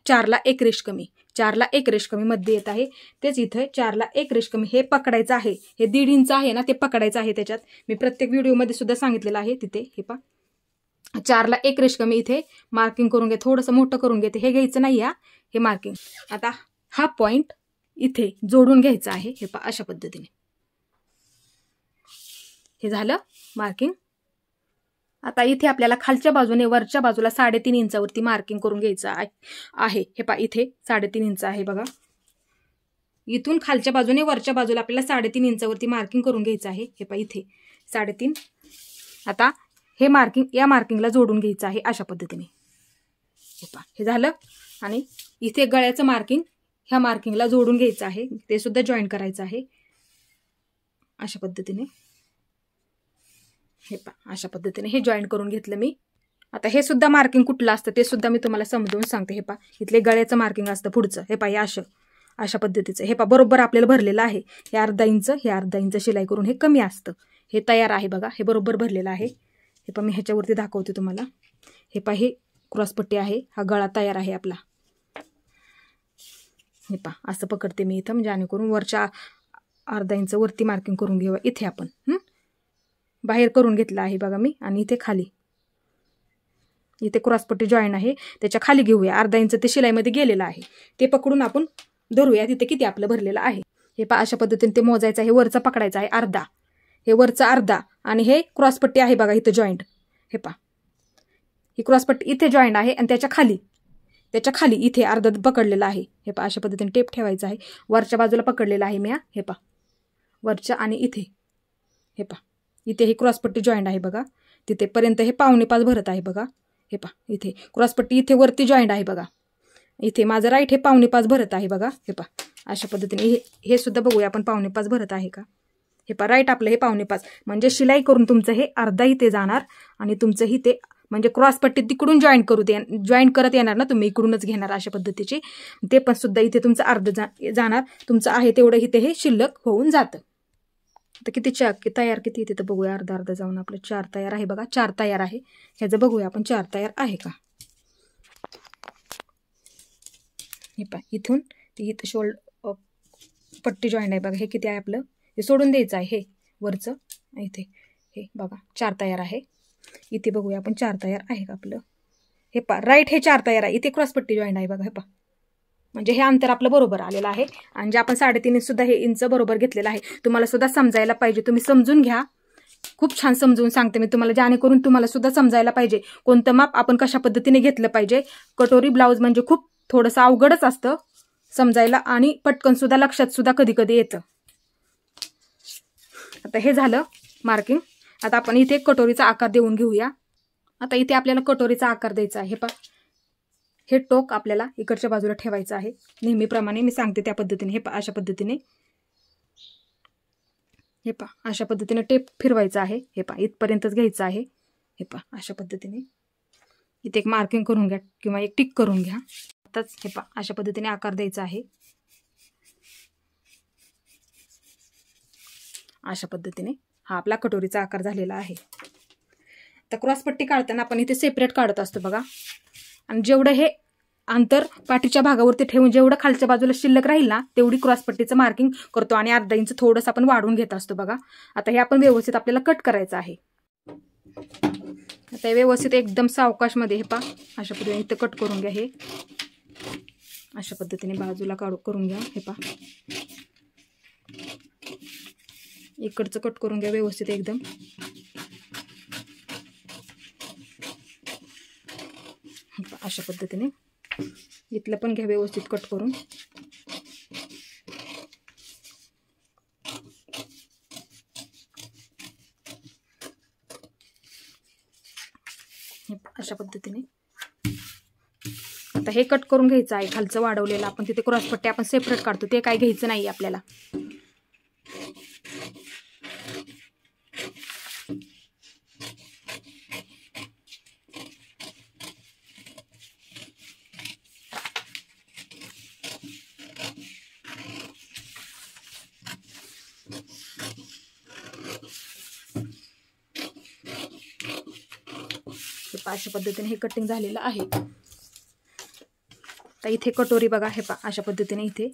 4ला 1 रेष कमी, 4ला 1 रेष कमी मध्ये येत आहे. तेच इथे 4ला 1 रेष कमी हे पकडायचं आहे. हे 1.5 इंच आहे ना ते पकडायचं आहे. त्याच्यात मी प्रत्येक व्हिडिओमध्ये सुद्धा सांगितलेलं आहे तिथे. हे पहा 4ला 1 रेष कमी इथे मार्किंग करून घे, थोडंसं मोठं करून घेते, हे घ्यायचं नाही या हे मार्किंग. आता हा पॉइंट इथे जोडून घ्यायचा आहे. हे पहा अशा पद्धतीने हे झालं मार्किंग. आता इथे आपल्याला खालच्या बाजूने वरच्या बाजूला 3.5 इंचावरती मार्किंग करून घ्यायचं आहे. हे पहा इथे 3.5 इंच आहे बघा. इथून खालच्या बाजूने वरच्या बाजूला आपल्याला 3.5 इंचावरती मार्किंग करून घ्यायचं आहे. हे पहा इथे 3.5. आता हे मार्किंग या मार्किंगला जोडून घ्यायचं आहे अशा पद्धतीने. हे पहा हे झालं. आणि इथे गळ्याचं मार्किंग ह्या मार्किंगला जोडून घ्यायचं आहे, ते सुद्धा जॉईन करायचं आहे अशा पद्धतीने. हे पहा अशा पद्धतीने हे जॉईन करून घेतलं मी. आता हे सुद्धा मार्किंग कुठलं असतं ते सुद्धा मी तुम्हाला समजावून सांगते. हे पहा इथले गळ्याचं मार्किंग असतं पुढचं. हे पहा हे अशा पद्धतीचं. हे पहा बरोबर आपल्याला भरलेलं आहे. हे अर्धा इंच शिलाई करून हे कमी असतं. हे तयार आहे बघा, हे बरोबर भरलेलं आहे. हे पहा मी ह्याच्यावरती दाखवते तुम्हाला. हे पहा हे क्रॉसपट्टी आहे, हा गळा तयार आहे आपला. हे पहा असं पकडते मी इथं, म्हणजे जेणेकरून वरच्या अर्धा इंच वरती मार्किंग करून घेऊ. इथे आपण बाहेर करून घेतलं आहे बघा मी, आणि इथे खाली इथे क्रॉसपट्टी जॉईन आहे त्याच्या खाली घेऊया. अर्धा इंच ते शिलाईमध्ये गेलेलं आहे, ते पकडून आपण धरूया तिथे किती आपलं भरलेलं आहे. हे पहा अशा पद्धतीने ते मोजायचं आहे. वरचा पकडायचा आहे अर्धा, हे वरचा अर्धा, आणि हे क्रॉसपट्टी आहे बघा इथं जॉईंट. हे पहा ही क्रॉसपट्टी इथे जॉईंट आहे आणि त्याच्या खाली इथे अर्धा पकडलेला आहे. हे पहा अशा पद्धतीने टेप ठेवायचा आहे. वरच्या बाजूला पकडलेला आहे मी. हे पहा वरच्या आणि इथे हे पहा इथे ही क्रॉसपट्टी जॉईंट आहे बघा. तिथेपर्यंत हे 5.25 भरत आहे बघा. हे पहा इथे क्रॉसपट्टी इथे वरती जॉईंट आहे बघा. इथे माझं राईट हे 5.25 भरत आहे बघा. हे पहा अशा पद्धतीने हे सुद्धा बघूया आपण 5.25 भरत आहे का. हे पहा राईट आपलं हे 5.25, म्हणजे शिलाई करून तुमचं हे अर्धा इथे जाणार आणि तुमचं इथे म्हणजे क्रॉसपट्टी तिकडून जॉईन करत येणार ना, तुम्ही इकडूनच घेणार अशा पद्धतीची. ते पण सुद्धा इथे तुमचं अर्ध जाणार, तुमचं आहे तेवढं इथे हे शिल्लक होऊन जातं. आता किती तयार किती इथे तर बघूया. अर्धा जाऊन आपलं 4 तयार आहे बघा. 4 तयार आहे. ह्याचं बघूया आपण 4 तयार आहे का. हे पहा इथून ते इथं पट्टी जॉईंट आहे बघा. हे किती आहे आपलं, हे सोडून द्यायचं आहे. हे वरचं इथे हे बघा 4 तयार आहे. इथे बघूया आपण 4 तयार आहे का आपलं. हे पहा राईट हे 4 तयार आहे. इथे क्रॉसपट्टी जॉईंट आहे बघा. हे पहा म्हणजे हे अंतर आपलं बरोबर आलेलं आहे. आणि जे आपण 3.5 इंच सुद्धा हे इंच बरोबर घेतलेलं आहे. तुम्हाला सुद्धा समजायला पाहिजे, तुम्ही समजून घ्या. खूप छान समजून सांगते मी तुम्हाला, जेणेकरून तुम्हाला सुद्धा समजायला पाहिजे कोणतं माप आपण कशा पद्धतीने घेतलं पाहिजे. कटोरी ब्लाऊज म्हणजे खूप थोडंसं अवघडच असतं समजायला, आणि पटकन सुद्धा लक्षात सुद्धा कधी कधी येतं. आता हे झालं मार्किंग. आता आपण इथे कटोरीचा आकार देऊन घेऊया. आता इथे आपल्याला कटोरीचा आकार द्यायचा आहे. हे पहा हे टोक आपल्याला इकडच्या बाजूला ठेवायचं आहे. नेहमीप्रमाणे मी सांगते त्या पद्धतीने. हे पहा अशा पद्धतीने. हे पहा अशा पद्धतीने टेप फिरवायचा आहे. हे पहा इथपर्यंतच घ्यायचं आहे. हे पहा अशा पद्धतीने इथे एक मार्किंग करून घ्या किंवा एक टिक करून घ्या. आताच हे पहा अशा पद्धतीने आकार द्यायचा आहे. अशा पद्धतीने हा आपला कटोरीचा आकार झालेला आहे. तर क्रॉसपट्टी काढताना आपण इथे सेपरेट काढत असतो बघा. आणि जेवढं हे अंतर पाठीच्या भागावरती ठेवून जेवढं खालच्या बाजूला शिल्लक राहील ना तेवढी क्रॉसपट्टीचं मार्किंग करतो आणि अर्धा इंच थोडंसं आपण वाढवून घेत असतो बघा. आता हे आपण व्यवस्थित आपल्याला कट करायचं आहे. आता व्यवस्थित एकदम सावकाशमध्ये हे पहा अशा पद्धतीने इथं कट करून घ्या. हे अशा पद्धतीने बाजूला करून घ्या. हे पहा इकडचं कट करून घ्या व्यवस्थित एकदम. अशा पद्धतीने इथलं पण घ्या व्यवस्थित कट करून. अशा पद्धतीने आता हे कट करून घ्यायचं आहे. खालचं वाढवलेलं आपण तिथे क्रॉसपट्टी आपण सेपरेट काढतो ते काय घ्यायचं नाही आपल्याला. अशा पद्धतीने हे कटिंग झालेलं आहे. तर इथे कटोरी बघा हे पहा अशा पद्धतीने इथे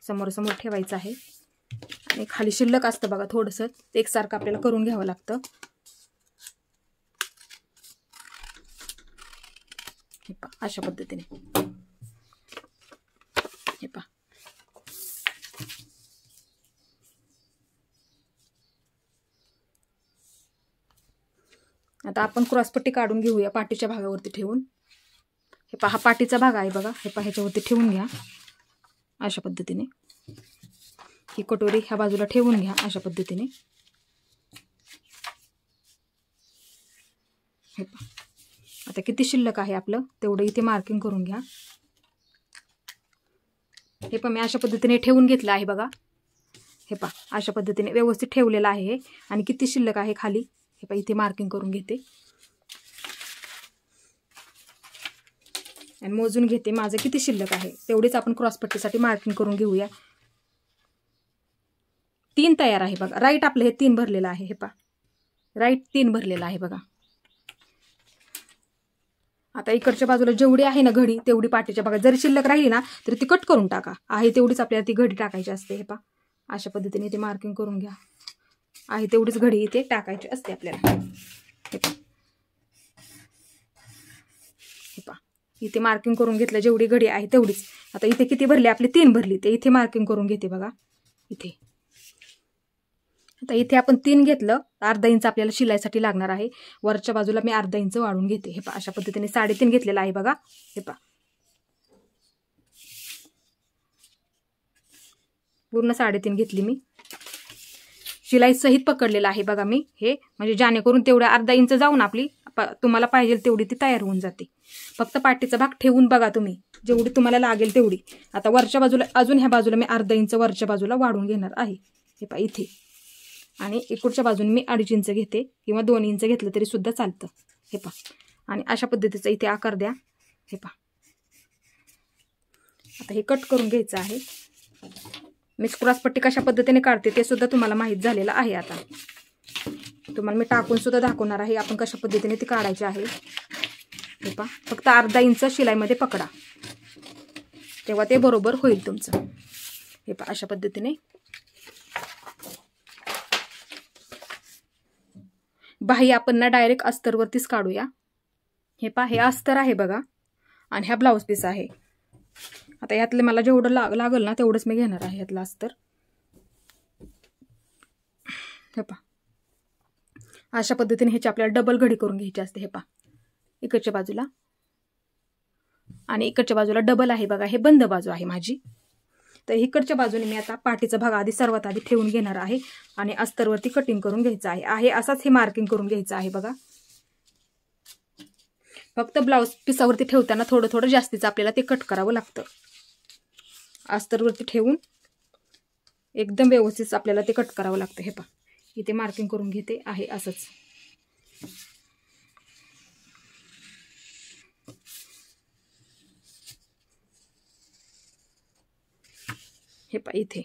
समोर समोर ठेवायचं आहे आणि खाली शिल्लक असतं बघा थोडंसं एकसारखं आपल्याला करून घ्यावं लागतं. हे पहा अशा पद्धतीने हे पहा. आता आपण क्रॉसपट्टी काढून घेऊया पाठीच्या भागावरती ठेवून. हे पहा हा पाठीचा भाग आहे बघा. हे पहा ह्याच्यावरती ठेवून घ्या अशा पद्धतीने. ही कटोरी ह्या बाजूला ठेवून घ्या अशा पद्धतीने. हे पहा आता किती शिल्लक आहे आपलं तेवढं इथे मार्किंग करून घ्या. हे पहा मी अशा पद्धतीने ठेवून घेतलं आहे बघा. हे पहा अशा पद्धतीने व्यवस्थित ठेवलेलं आहे हे. आणि किती शिल्लक आहे खाली हे पहा इथे मार्किंग करून घेते आणि मोजून घेते माझं किती शिल्लक आहे तेवढीच आपण क्रॉसपट्टीसाठी मार्किंग करून घेऊया. 3 तयार आहे बघा. राईट आपलं हे 3 भरलेलं आहे. हे पहा राईट 3 भरलेलं आहे बघा. आता इकडच्या बाजूला जेवढी आहे ना घडी तेवढी पाठीच्या भागात जरी शिल्लक राहिली ना तरी ती कट करून टाका. आहे तेवढीच आपल्याला ती घडी टाकायची असते. हे पहा अशा पद्धतीने इथे मार्किंग करून घ्या. आहे तेवढीच घडी इथे टाकायची असते आपल्याला. हे पहा हे पहा इथे मार्किंग करून घेतलं जेवढी घडी आहे तेवढीच. आता इथे किती भरली आपली 3 भरली ते इथे मार्किंग करून घेते बघा इथे. आता इथे आपण 3 घेतलं अर्धा इंच आपल्याला शिलाईसाठी लागणार आहे. वरच्या बाजूला मी अर्धा इंच वाढून घेते. हे पहा अशा पद्धतीने 3.5 घेतलेला आहे बघा. हे पहा पूर्ण 3.5 घेतली मी. शिलाई सहित पकडलेलं आहे बघा मी हे. म्हणजे जेणेकरून तेवढ्या अर्धा इंच जाऊन आपली तुम्हाला पाहिजे तेवढी ती तयार होऊन जाते. फक्त पाठीचा भाग ठेवून बघा तुम्ही जेवढी तुम्हाला लागेल तेवढी. आता वरच्या बाजूला अजून ह्या बाजूला मी अर्धा इंच वरच्या बाजूला वाढून घेणार आहे. हे पहा इथे. आणि इकडच्या बाजूने मी 2.5 इंच घेते किंवा 2 इंच घेतलं तरी सुद्धा चालतं. हे पहा आणि अशा पद्धतीचा इथे आकार द्या. हे पहा आता हे कट करून घ्यायचं आहे. मी क्रॉसपट्टी कशा पद्धतीने काढते ते सुद्धा तुम्हाला माहीत झालेलं आहे. आता तुम्हाला मी टाकून सुद्धा दाखवणार आहे आपण कशा पद्धतीने ती काढायची आहे. हे पहा फक्त अर्धा इंच शिलाईमध्ये पकडा तेव्हा ते बरोबर होईल तुमचं. हे पहा अशा पद्धतीने बाही आपण ना डायरेक्ट अस्तरवरतीच काढूया. हे पहा हे अस्तर आहे बघा आणि हा ब्लाऊज पीस आहे. आता यातले मला जेवढं लागल ना तेवढंच मी घेणार आहे यातलं अस्तर. हे पहा अशा पद्धतीने ह्याची आपल्याला डबल घडी करून घ्यायची असते. हे पहा इकडच्या बाजूला आणि इकडच्या बाजूला डबल आहे बघा. हे बंद बाजू आहे माझी. तर इकडच्या बाजूने मी आता पाठीचा भाग आधी सर्वात आधी ठेवून घेणार आहे आणि अस्तरवरती कटिंग करून घ्यायचं आहे. असाच हे मार्किंग करून घ्यायचं आहे बघा. फक्त ब्लाऊज पिसावरती ठेवताना थोडं थोडं जास्तीचं आपल्याला ते कट करावं लागतं. अस्तरवरती ठेवून एकदम व्यवस्थित आपल्याला ते कट करावं लागतं. हे पहा इथे मार्किंग करून घेते आहे असंच. हे पहा इथे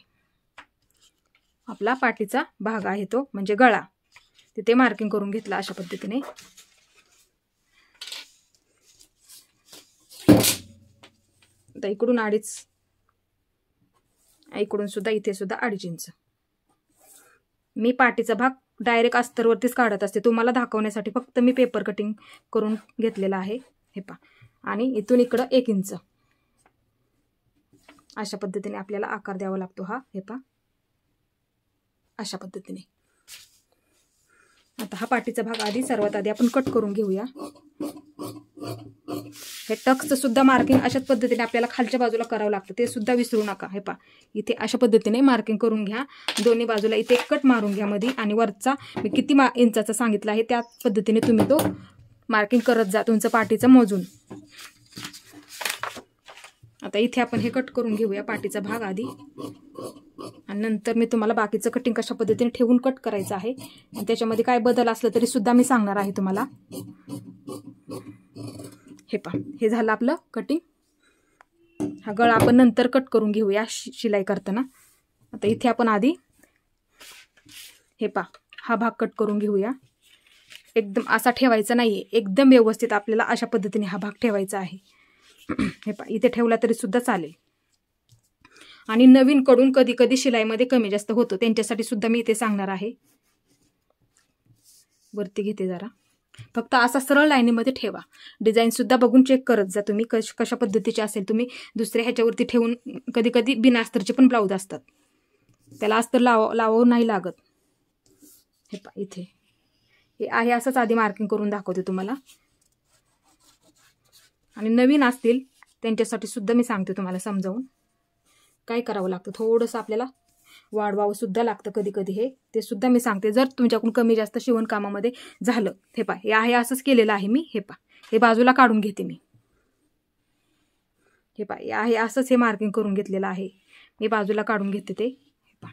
आपला पाठीचा भाग आहे तो म्हणजे गळा, तिथे मार्किंग करून घेतला अशा पद्धतीने. आता इकडून 2.5, इकडून सुद्धा इथे सुद्धा 2.5 इंच. मी पाठीचा भाग डायरेक्ट अस्तरवरतीच काढत असते, तुम्हाला दाखवण्यासाठी फक्त मी पेपर कटिंग करून घेतलेला आहे. हे पहा, आणि इथून इकडं 1 इंच अशा पद्धतीने आपल्याला आकार द्यावा लागतो हा. हे पहा अशा पद्धतीने. आता हा पाठीचा भाग सर्वात आधी आपण कट करून घेऊया. हे टक्सचं सुद्धा मार्किंग अशाच पद्धतीने आपल्याला खालच्या बाजूला करावं लागतं, ते सुद्धा विसरू नका. हे पहा इथे अशा पद्धतीने मार्किंग करून घ्या. दोन्ही बाजूला इथे कट मारून घ्या मध्ये, आणि वरचा मी किती इंचाचा सांगितला आहे त्या पद्धतीने तुम्ही तो मार्किंग करत जा तुमचं पाठीचं मोजून. आता इथे आपण हे कट करून घेऊया पाठीचा भाग आधी, आणि नंतर मी तुम्हाला बाकीचं कटिंग कशा पद्धतीने ठेवून कट करायचं आहे, आणि त्याच्यामध्ये काय बदल असलं तरी सुद्धा मी सांगणार आहे तुम्हाला. हे पहा हे झालं आपलं कटिंग. हा गळा आपण नंतर कट करून घेऊया शिलाई करताना. आता इथे आपण आधी हे पहा हा भाग कट करून घेऊया. एकदम असा ठेवायचा नाहीये, एकदम व्यवस्थित आपल्याला अशा पद्धतीने हा भाग ठेवायचा आहे. हे पहा इथे ठेवला तरी सुद्धा चालेल. आणि नवीन कडून कधी कधी शिलाईमध्ये कमी जास्त होतो, त्यांच्यासाठी सुद्धा मी इथे सांगणार आहे. वरती घेते जरा, फक्त असा सरळ लाईनीमध्ये ठेवा. डिझाईन सुद्धा बघून चेक करत जा तुम्ही कशा पद्धतीचे असेल. तुम्ही दुसऱ्या ह्याच्यावरती ठेवून कधी कधी बिना अस्तरचे पण ब्लाऊज असतात, त्याला अस्तर लावावं नाही लागत. हे पहा इथे हे आहे असंच आधी मार्किंग करून दाखवते तुम्हाला. आणि नवीन असतील त्यांच्यासाठी सुद्धा मी सांगते तुम्हाला समजावून काय करावं लागतं. थोडंसं आपल्याला वाढवावं सुद्धा लागतं कधी कधी, हे ते सुद्धा मी सांगते. जर तुमच्याकडून कमी जास्त शिवणकामामध्ये झालं, हे पहा हे आहे असंच केलेलं आहे मी. हे पहा हे बाजूला काढून घेते मी. हे पहा हे आहे असंच हे मार्किंग करून घेतलेलं आहे मी, बाजूला काढून घेते ते. हे पहा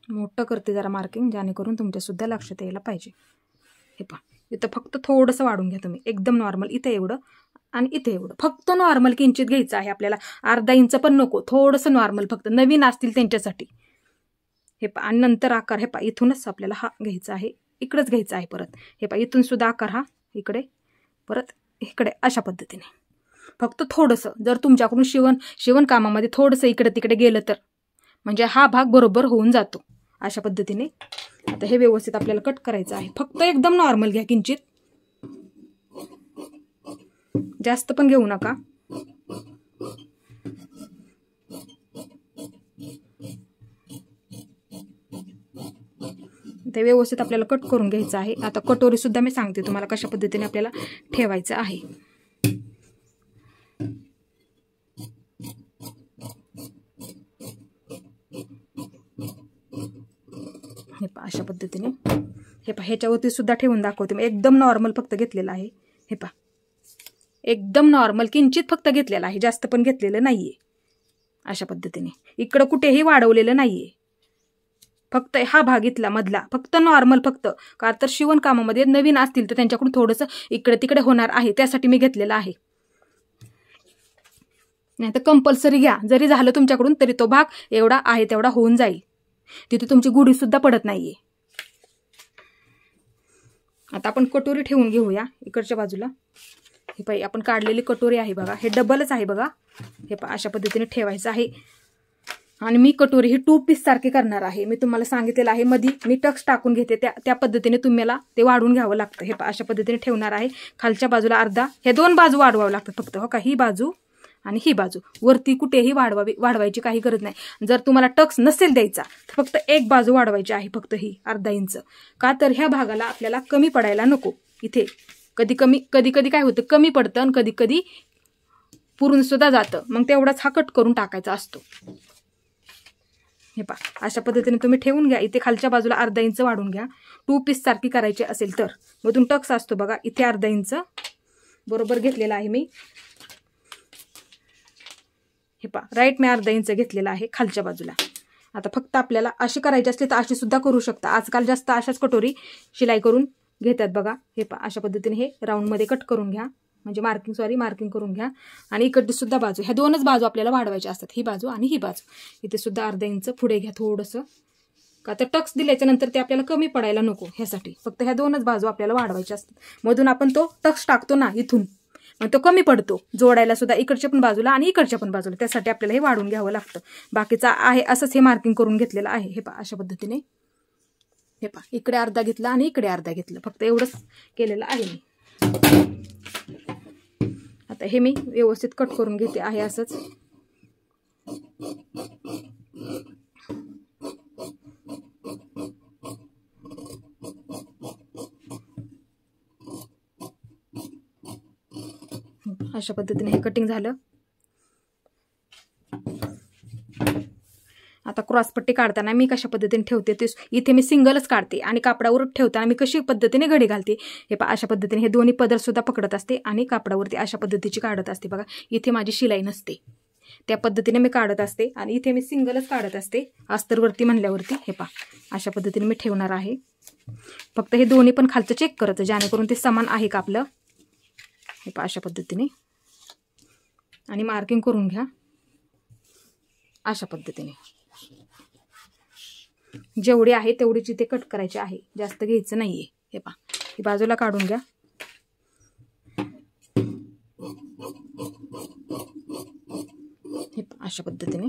मोठं करते जरा मार्किंग, जेणेकरून तुमच्या सुद्धा लक्षात यायला पाहिजे. हे पहा इथं फक्त थोडंसं वाढून घ्या तुम्ही, एकदम नॉर्मल. इथे एवढं आणि इथे एवढं, फक्त नॉर्मल किंचित घ्यायचं आहे आपल्याला. अर्धा इंच पण नको, थोडंसं नॉर्मल, फक्त नवीन असतील त्यांच्यासाठी. हे पहा आणि नंतर आकार हे पहा इथूनच आपल्याला हा घ्यायचा आहे, इकडेच घ्यायचा आहे परत. हे पहा इथून सुद्धा आकार हा इकडे, परत इकडे अशा पद्धतीने. फक्त थोडंसं जर तुमच्याकडून शिवणकामामध्ये थोडंसं इकडे तिकडे गेलं तर म्हणजे हा भाग बरोबर होऊन जातो अशा पद्धतीने. आता हे व्यवस्थित आपल्याला कट करायचं आहे. फक्त एकदम नॉर्मल घ्या, किंचित जास्त पण घेऊ नका. ते व्यवस्थित आपल्याला कट करून घ्यायचं आहे. आता कटोरी सुद्धा मी सांगते तुम्हाला कशा पद्धतीने आपल्याला ठेवायचं आहे. हे पहा अशा पद्धतीने. हे पहा ह्याच्यावरती सुद्धा ठेवून दाखवते मी. एकदम नॉर्मल फक्त घेतलेलं आहे. हे पहा एकदम नॉर्मल किंचित फक्त घेतलेलं आहे, जास्त पण घेतलेलं नाहीये. अशा पद्धतीने इकडं कुठेही वाढवलेलं नाहीये, फक्त हा भाग इथला मधला फक्त नॉर्मल. फक्त का तर शिवणकामामध्ये नवीन असतील तर त्यांच्याकडून थोडंसं इकडे तिकडे होणार आहे, त्यासाठी मी घेतलेलं आहे. नाही तर कंपल्सरी घ्या, जरी झालं तुमच्याकडून तरी तो भाग एवढा आहे तेवढा होऊन जाईल, तिथे तुमची गुढी सुद्धा पडत नाहीये. आता आपण कटोरी ठेवून घेऊया इकडच्या बाजूला. हे पाहिजे आपण काढलेली कटोरी आहे बघा, हे डबलच आहे बघा. हे पहा अशा पद्धतीने ठेवायचं आहे. आणि मी कटोरी ही 2 पीस सारखी करणार आहे. मी तुम्हाला सांगितलेलं आहे मध्ये मी टक्स टाकून घेते, त्या पद्धतीने तुम्हाला ते वाढवून घ्यावं लागतं. हे पहा अशा पद्धतीने ठेवणार आहे. खालच्या बाजूला अर्धा, हे 2 बाजू वाढवावं लागतं फक्त. हो का, ही बाजू आणि ही बाजू. वरती कुठेही वाढवायची काही गरज नाही. जर तुम्हाला टक्स नसेल द्यायचा तर फक्त एक बाजू वाढवायची आहे, फक्त ही अर्धा इंच. का तर ह्या भागाला आपल्याला कमी पडायला नको. इथे कधी कधी काय होतं, कमी पडतं आणि कधी कधी पुरून सुद्धा जातं, मग तेवढाच हा कट करून टाकायचा असतो. हे पहा अशा पद्धतीने तुम्ही ठेवून घ्या. इथे खालच्या बाजूला अर्धा इंच वाढून घ्या. 2 पीस सारखी करायची असेल तर. मधून टक्स असतो बघा, इथे अर्धा इंच बरोबर घेतलेला आहे मी. हे पहा राईट मी अर्धा इंच घेतलेला आहे खालच्या बाजूला. आता फक्त आपल्याला अशी करायची असली तर अशी सुद्धा करू शकता. आजकाल जास्त अशाच कटोरी शिलाई करून घेतात बघा. हे पहा अशा पद्धतीने हे राऊंडमध्ये कट करून घ्या, म्हणजे मार्किंग करून घ्या. आणि इकडची सुद्धा बाजू, ह्या दोनच बाजू आपल्याला वाढवायच्या असतात, ही बाजू आणि ही बाजू. इथे सुद्धा अर्धा इंच पुढे घ्या थोडंसं, का तर टक्स दिल्याच्या नंतर ते आपल्याला कमी पडायला नको, ह्यासाठी फक्त ह्या दोनच बाजू आपल्याला वाढवायच्या असतात. मधून आपण तो टक्स टाकतो ना इथून, मग तो कमी पडतो जोडायला सुद्धा, इकडच्या पण बाजूला आणि इकडच्या पण बाजूला. त्यासाठी आपल्याला हे वाढून घ्यावं लागतं. बाकीचा आहे असंच हे मार्किंग करून घेतलेलं आहे. हे पहा अशा पद्धतीने, हे पहा इकडे अर्धा घेतला आणि इकडे अर्धा घेतलं, फक्त एवढंच केलेलं आहे मी. आता हे मी व्यवस्थित कट करून घेते आहे असंच. अशा पद्धतीने हे कटिंग झालं. आता क्रॉसपट्टी काढताना मी कशा पद्धतीने ठेवते ते, इथे मी सिंगलच काढते आणि कापडावर ठेवताना मी कशी पद्धतीने घडी घालते. हे पहा अशा पद्धतीने हे दोन्ही पदर सुद्धा पकडत असते आणि कापडावरती अशा पद्धतीची काढत असते. बघा इथे माझी शिलाई नसते, त्या पद्धतीने मी काढत असते आणि इथे मी सिंगलच काढत असते अस्तरवरती म्हणल्यावरती. हे पहा अशा पद्धतीने मी ठेवणार आहे. फक्त हे दोन्ही पण खालचं चेक करत, जेणेकरून ते समान आहे का आपलं. हे पहा अशा पद्धतीने आणि मार्किंग करून घ्या अशा पद्धतीने. जेवढी आहे तेवढीच इथे कट करायची आहे, जास्त घ्यायचं नाहीये. हे पहा ही बाजूला काढून घ्या. हे पहा अशा पद्धतीने.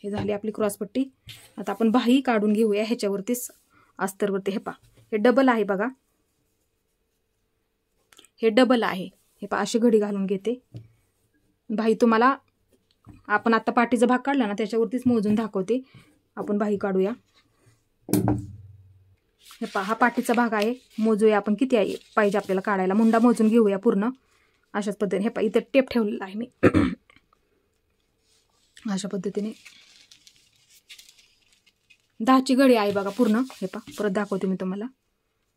हे झाली आपली क्रॉसपट्टी. आता आपण बाही काढून घेऊया ह्याच्यावरतीच अस्तरवरती. हे पहा हे डबल आहे बघा, हे डबल आहे. हे पहा अशी घडी घालून घेते. बाही तुम्हाला आपण आता पाठीचा भाग काढला ना त्याच्यावरतीच मोजून दाखवते. आपण बाही काढूया. हे पहा हा पाठीचा भाग आहे, मोजूया आपण किती आहे पाहिजे आपल्याला काढायला. मुंडा मोजून घेऊया पूर्ण अशाच पद्धतीने. हे पहा इथं टेप ठेवलेला आहे मी अशा पद्धतीने. 10ची घडी आहे बघा पूर्ण. हे पहा परत दाखवते मी तुम्हाला.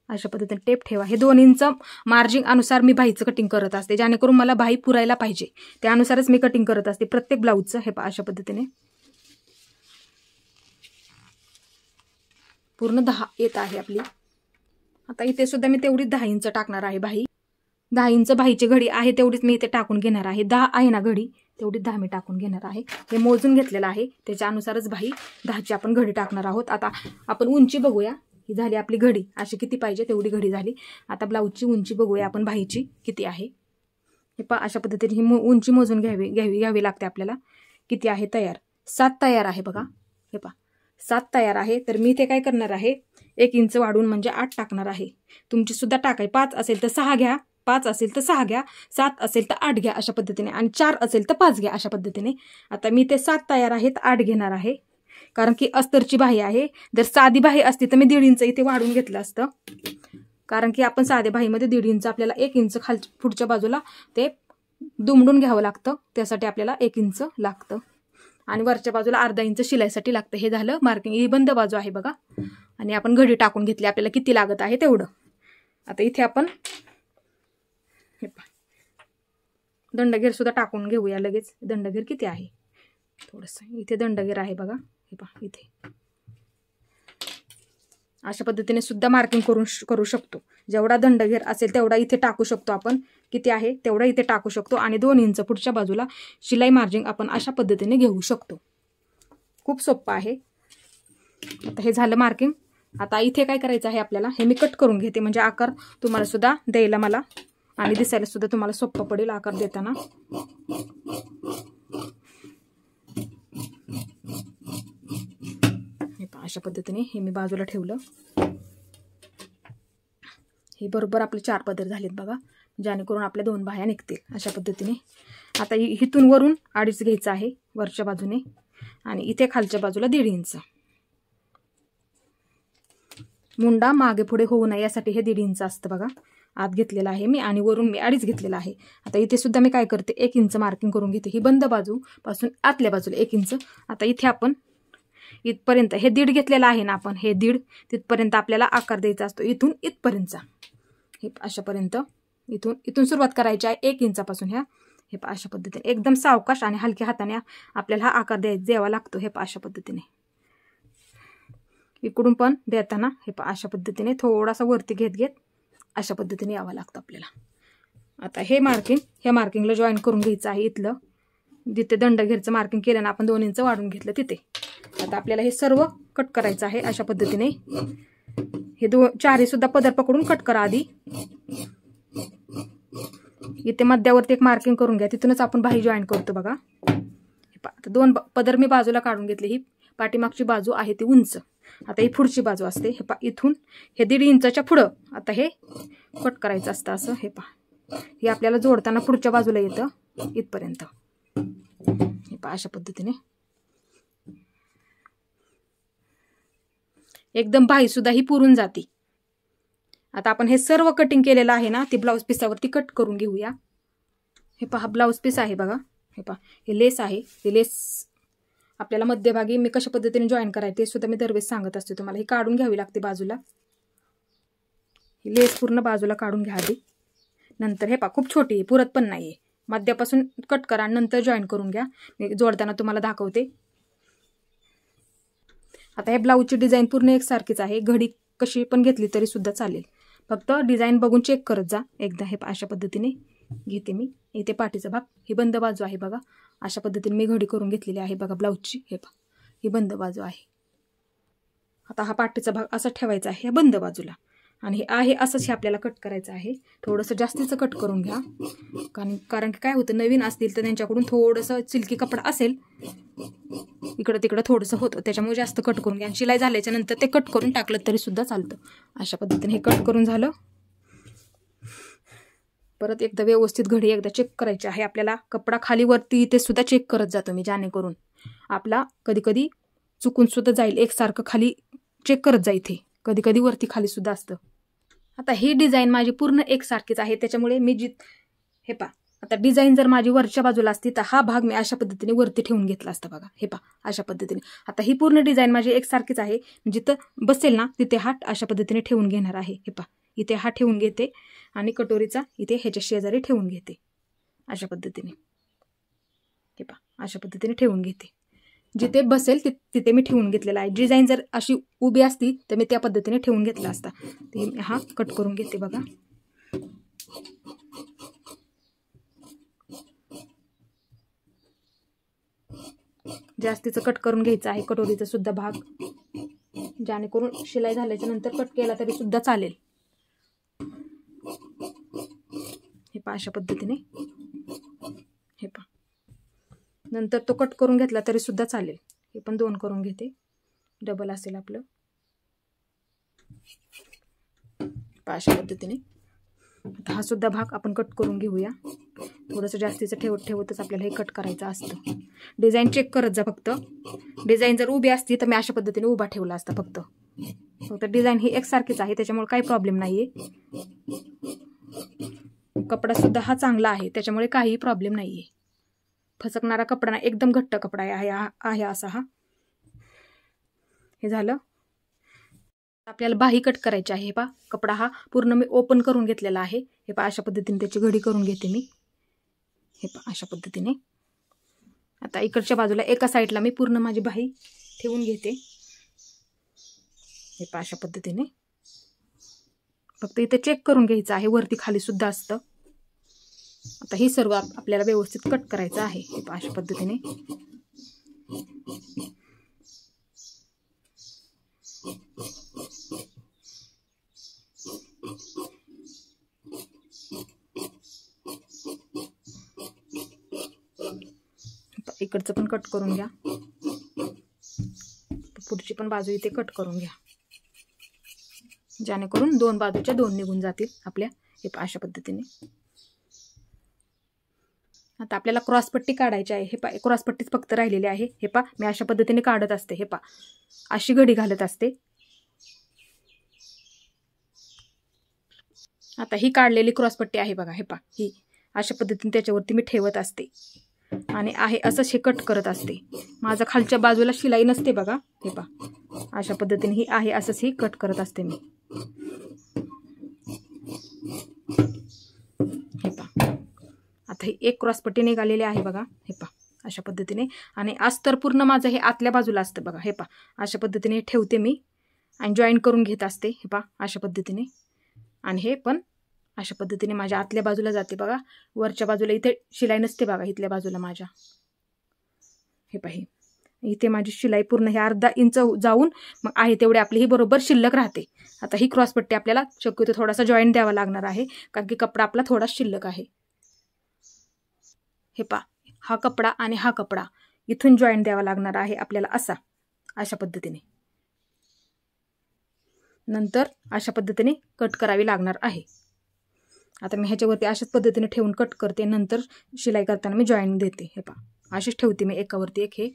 अशा पद्धतीने टेप ठेवा. हे 2 इंच मार्जिंग अनुसार मी बाहीचं कटिंग करत असते, जेणेकरून मला बाही पुरायला पाहिजे त्यानुसारच मी कटिंग करत असते प्रत्येक ब्लाऊजचं. हे पहा अशा पद्धतीने पूर्ण 10 येत आहे आपली. आता इथे सुद्धा मी तेवढीच 10 इंच टाकणार आहे बाही. 10 इंच बाहीची घडी आहे तेवढीच मी इथे टाकून घेणार आहे. 10 आहे ना घडी, तेवढीच 10 मी टाकून घेणार आहे. हे मोजून घेतलेलं आहे, त्याच्यानुसारच बाही 10ची आपण घडी टाकणार आहोत. आता आपण उंची बघूया. ही झाली आपली घडी, अशी किती पाहिजे तेवढी घडी झाली. आता ब्लाऊजची उंची बघूया आपण बाहीची किती आहे. हे पहा अशा पद्धतीने ही उंची मोजून घ्यावी लागते आपल्याला. किती आहे तयार? 7 तयार आहे बघा. हे पहा 7 तयार आहे. तर मी इथे काय करणार आहे, 1 इंच वाढून म्हणजे 8 टाकणार आहे. तुमची सुद्धा टाकाय 5 असेल तर 6 घ्या, 5 असेल तर 6 घ्या, 7 असेल तर 8 घ्या अशा पद्धतीने, आणि 4 असेल तर 5 घ्या अशा पद्धतीने. आता मी ते 7 तयार आहेत, 8 घेणार आहे. कारण की अस्तरची बाही आहे. जर साधी बाही असती तर मी 1.5 इंच इथे वाढून घेतलं असतं. कारण की आपण साध्या बाहीमध्ये 1.5 इंच आपल्याला 1 इंच पुढच्या बाजूला ते दुमडून घ्यावं लागतं. त्यासाठी आपल्याला 1 इंच लागतं आणि वरच्या बाजूला अर्धा इंच शिलाईसाठी लागतं. हे झालं मार्किंग. ही बंद बाजू आहे बघा आणि आपण घडी टाकून घेतली, आपल्याला किती लागत आहे तेवढं. आता इथे आपण हे पहा दंडगेर सुद्धा टाकून घेऊया लगेच. दंडगेर किती आहे थोडंसं, इथे दंडगेर आहे बघा. हे पहा इथे अशा पद्धतीने सुद्धा मार्किंग करू शकतो. जेवढा दंडगेर असेल तेवढा इथे टाकू शकतो आपण. किती आहे तेवढा इथे टाकू शकतो आणि 2 इंच पुढच्या बाजूला शिलाई मार्जिंग आपण अशा पद्धतीने घेऊ शकतो. खूप सोपं आहे. आता हे झालं मार्किंग. आता इथे काय करायचं आहे आपल्याला, हे मी कट करून घेते म्हणजे आकार तुम्हाला सुद्धा द्यायला मला आणि दिसायला सुद्धा तुम्हाला सोपं पडेल आकार देताना. हे पहा अशा पद्धतीने हे मी बाजूला ठेवलं. हे बरोबर आपले 4 पदर झालेत बघा, जेणेकरून आपल्या 2 बाह्या निघतील अशा पद्धतीने. आता इथून वरून 2.5 घ्यायचं आहे वरच्या बाजूने आणि इथे खालच्या बाजूला 1.5 इंच. मुंडा मागे पुढे होऊ नये यासाठी हे 1.5 इंच असतं बघा. आत घेतलेला आहे मी आणि वरून मी 2.5 घेतलेला आहे. आता इथे सुद्धा मी काय करते, 1 इंच मार्किंग करून घेते. ही बंद बाजू पासून आतल्या बाजूला 1 इंच. आता इथे आपण इथपर्यंत हे 1.5 घेतलेला आहे ना आपण, हे 1.5 तिथपर्यंत आपल्याला आकार द्यायचा असतो. इथून इथपर्यंतचा हे अशापर्यंत इथून सुरुवात करायची आहे 1 इंचापासून. ह्या हे अशा पद्धतीने एकदम सावकाश आणि हलक्या हाताने आपल्याला हा आकार द्यावा लागतो. हे अशा पद्धतीने इकडून पण देताना हे पहा अशा पद्धतीने थोडासा वरती घेत अशा पद्धतीने यावं लागतं आपल्याला. आता हे मार्किंग ह्या मार्किंगला जॉईन करून घ्यायचं आहे. इथलं जिथे दंडघेरचं मार्किंग केलं ना आपण 2 इंच वाढून घेतलं तिथे. आता आपल्याला हे सर्व कट करायचं आहे अशा पद्धतीने. हे चारही सुद्धा पदर पकडून कट करा आधी. इथे मध्यावरती एक मार्किंग करून घ्या, तिथूनच आपण बाही जॉईन करतो बघा. आता 2 पदर मी बाजूला काढून घेतले. ही पाठीमागची बाजू आहे ती उंच. आता ही पुढची बाजू असते. हे पहा इथून हे 1.5 इंचाच्या पुढं आता हे कट करायचं असतं असं. हे पहा हे आपल्याला जोडताना पुढच्या बाजूला येतं इथपर्यंत. हे पहा अशा पद्धतीने एकदम बाही सुद्धा ही पुरून जाते. आता आपण हे सर्व कटिंग केलेलं आहे ना ते ब्लाऊज पिसावरती कट करून घेऊया. हे पहा ब्लाऊज पीस आहे बघा. हे पहा हे लेस आहे. हे लेस आपल्याला मध्यभागी मी कशा पद्धतीने जॉईन करायचे ते सुद्धा मी दरवेळेस सांगत असते तुम्हाला. ही काढून घ्यावी लागते बाजूला. ही लेस पूर्ण बाजूला काढून घ्या आधी. नंतर हे पहा खूप छोटी आहे, पुरत पण नाही आहे. मध्यापासून कट करा नंतर जॉईन करून घ्या. मी जोडताना तुम्हाला दाखवते. आता हे ब्लाऊजची डिझाईन पूर्ण एकसारखीच आहे. घडी कशी पण घेतली तरी सुद्धा चालेल. फक्त डिझाईन बघून चेक करत जा एकदा. हे अशा पद्धतीने घेते मी. इथे पाठीचा भाग ही बंद बाजू आहे बघा. अशा पद्धतीने मी घडी करून घेतलेली आहे बघा ब्लाऊजची. हे पहा ही बंद बाजू आहे. आता हा पाठीचा भाग असा ठेवायचा आहे बंद बाजूला. आणि हे आहे असंच हे आपल्याला कट करायचं आहे. थोडंसं जास्तीचं कट करून घ्या. कारण की काय होतं नवीन असतील तर त्यांच्याकडून थोडंसं सिल्की कपडा असेल इकडं तिकडं थोडंसं होतं, त्याच्यामुळे जास्त कट करून घ्या. शिलाई झाल्याच्या नंतर ते कट करून टाकलं तरी सुद्धा चालतं. अशा पद्धतीने हे कट करून झालं. परत एकदा व्यवस्थित घडी एकदा चेक करायची आहे आपल्याला. कपडा खाली वरती इथे सुद्धा चेक करत जातो मी, जेणेकरून आपला कधी कधी चुकून सुद्धा जाईल. एकसारखं खाली चेक करत जा. इथे कधी कधी वरती खाली सुद्धा असतं. आता ही डिझाईन माझी पूर्ण एकसारखीच आहे, त्याच्यामुळे मी हे पहा आता डिझाईन जर माझी वरच्या बाजूला असती तर हा भाग मी अशा पद्धतीने वरती ठेवून घेतला असता बघा. हे पहा अशा पद्धतीने. आता ही पूर्ण डिझाईन माझी एकसारखीच आहे. जिथं बसेल ना तिथे हा अशा पद्धतीने ठेवून घेणार आहे. हे पहा इथे हा ठेवून घेते आणि कटोरीचा इथे ह्याच्या शेजारी ठेवून घेते अशा पद्धतीने. हे पहा अशा पद्धतीने ठेवून घेते. जिथे बसेल तिथे मी ठेवून घेतलेला आहे. डिझाईन जर अशी उभी असती तर मी त्या पद्धतीने ठेवून घेतला असता. ते हा कट करून घेते बघा. जास्तीचं कट करून घ्यायचं आहे कटोरीचा सुद्धा भाग, जेणेकरून शिलाई झाल्याच्या नंतर कट केला तरी सुद्धा चालेल. हे पहा अशा पद्धतीने. हे पहा नंतर तो कट करून घेतला तरी सुद्धा चालेल. हे पण 2 करून घेते, डबल असेल आपलं. पहा अशा पद्धतीने. आता हा सुद्धा भाग आपण कट करून घेऊया. थोडंसं जास्तीचं ठेवतच आपल्याला हे कट करायचं असतं. डिझाईन चेक करत जा फक्त. डिझाईन जर उभी असती तर मी अशा पद्धतीने उभा ठेवला असता. फक्त डिझाईन ही एकसारखीच आहे, त्याच्यामुळे काही प्रॉब्लेम नाहीये. कपडा सुद्धा हा चांगला आहे, त्याच्यामुळे काही प्रॉब्लेम नाहीये. फसकणारा कपडा नाही, एकदम घट्ट कपडा आहे असा हा. हे झालं. आपल्याला बाही कट करायची आहे. हे पहा कपडा हा पूर्ण मी ओपन करून घेतलेला आहे. हे पहा अशा पद्धतीने त्याची घडी करून घेते मी. हे पहा अशा पद्धतीने. आता इकडच्या बाजूला एका साईडला मी पूर्ण माझी बाही ठेवून घेते. हे पहा अशा पद्धतीने. फक्त इथे चेक करून घ्यायचं आहे, वरती खाली सुद्धा असतं. आता ही सर्व आपल्याला व्यवस्थित कट करायचं आहे. हे पहा अशा पद्धतीने. इकडचं पण कट करून घ्या. पुढची पण बाजू इथे कट करून घ्या, जेणेकरून 2 बाजूच्या 2 निघून जातील आपल्या. हे पहा अशा पद्धतीने. आता आपल्याला क्रॉसपट्टी काढायची आहे. हे पहा क्रॉसपट्टीच फक्त राहिलेली आहे. हे पहा मी अशा पद्धतीने काढत असते. हे पहा अशी घडी घालत असते. आता ही काढलेली क्रॉसपट्टी आहे बघा. हे पहा ही अशा पद्धतीने त्याच्यावरती मी ठेवत असते आणि आहे असंच हे कट करत असते. माझा खालच्या बाजूला शिलाई नसते बघा. हे पहा अशा पद्धतीने ही आहे असंच ही कट करत असते मी. हे पहा आता ही एक क्रॉसपट्टी निघालेली आहे बघा. हे पहा अशा पद्धतीने. आणि अस्तर पूर्ण माझं हे आतल्या बाजूला असतं बघा. हे पहा अशा पद्धतीने ठेवते मी आणि जॉईन करून घेत असते हे पहा अशा पद्धतीने. आणि हे पण अशा पद्धतीने माझ्या आतल्या बाजूला जाते बघा. वरच्या बाजूला इथे शिलाई नसते बघा, इथल्या बाजूला माझ्या हे पहा. इथे माझी शिलाई पूर्ण हे अर्धा इंच जाऊन मग आहे तेवढे आपली ही बरोबर शिल्लक राहते. आता ही क्रॉसपट्टी आपल्याला शक्यतो थोडासा जॉईंट द्यावा लागणार आहे, कारण की कपडा आपला थोडा शिल्लक आहे. हे पहा हा कपडा आणि हा कपडा इथून जॉईंट द्यावा लागणार आहे आपल्याला अशा पद्धतीने. नंतर अशा पद्धतीने कट करावी लागणार आहे. आता मी ह्याच्यावरती अशाच पद्धतीने ठेवून कट करते. नंतर शिलाई करताना मी जॉईंट देते. हे पहा अशीच ठेवते मी एकावरती एक हे,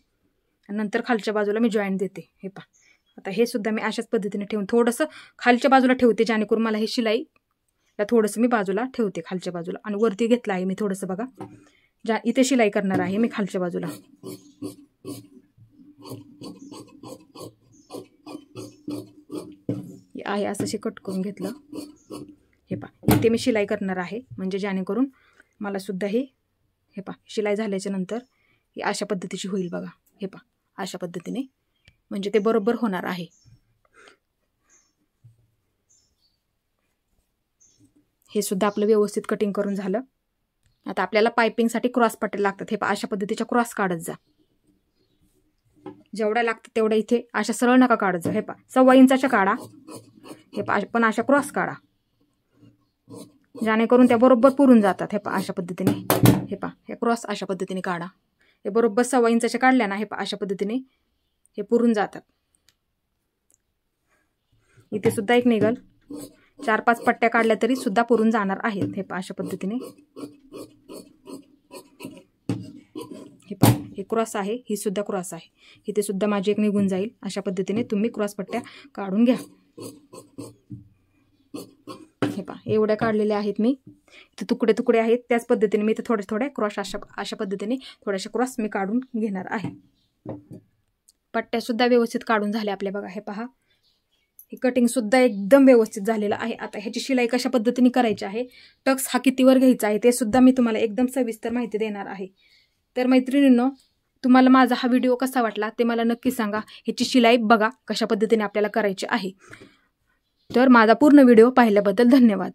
नंतर खालच्या बाजूला मी जॉईंट देते. हे पहा आता हे सुद्धा मी अशाच पद्धतीने ठेवून थोडंसं खालच्या बाजूला ठेवते, जेणेकरून मला हे शिलाईला थोडंसं मी बाजूला ठेवते खालच्या बाजूला. आणि वरती घेतलं आहे मी थोडंसं बघा, इथे शिलाई करणार आहे मी खालच्या बाजूला. आहे असं कट करून घेतलं. हे पहा इथे मी शिलाई करणार आहे, म्हणजे जेणेकरून मला सुद्धा हे पहा शिलाई झाल्याच्या नंतर ही अशा पद्धतीची होईल बघा. हे पहा अशा पद्धतीने, म्हणजे ते बरोबर होणार आहे. हे सुद्धा आपलं व्यवस्थित कटिंग करून झालं. आता आपल्याला पायपिंगसाठी क्रॉस पट्ट्या लागतात. हे पहा अशा पद्धतीच्या क्रॉस काढत जा, जेवढ्या लागतात तेवढ्या. इथे अशा सरळ नका काढत जा. हे पहा 1.25 इंचाच्या काढा. हे पहा पण अशा क्रॉस काढा, जेणेकरून त्या बरोबर पुरून जातात. हे पहा अशा पद्धतीने. हे पहा हे क्रॉस अशा पद्धतीने काढा. हे बरोबर 1.25 इंचाच्या काढल्या ना, हे पहा अशा पद्धतीने हे पुरून जातात. इथे सुद्धा एक निघल. 4-5 पट्ट्या काढल्या तरी सुद्धा पुरून जाणार आहेत. हे पहा अशा पद्धतीने. हे पहा हे क्रॉस आहे, ही सुद्धा क्रॉस आहे. इथे सुद्धा माझी एक निघून जाईल. अशा पद्धतीने तुम्ही क्रॉस पट्ट्या काढून घ्या. हे पहा एवढ्या काढलेल्या आहेत मी. इथे तुकडे तुकडे आहेत, त्याच पद्धतीने मी इथे थोडे थोडे क्रॉस अशा पद्धतीने थोडेसे क्रॉस मी काढून घेणार आहे. पट्ट्या सुद्धा व्यवस्थित काढून झाल्या आपल्या बघा. हे पहा हे कटिंग सुद्धा एकदम व्यवस्थित झालेलं आहे. आता ह्याची शिलाई कशा पद्धतीने करायची आहे, टक्स हा कितीवर घ्यायचा आहे ते सुद्धा मी तुम्हाला एकदम सविस्तर माहिती देणार आहे. तर मैत्रिणींनो, तुम्हाला माझा हा व्हिडिओ कसा वाटला ते मला नक्की सांगा. ह्याची शिलाई बघा कशा पद्धतीने आपल्याला करायची आहे. तर माझा पूर्ण व्हिडिओ पाहिल्याबद्दल धन्यवाद.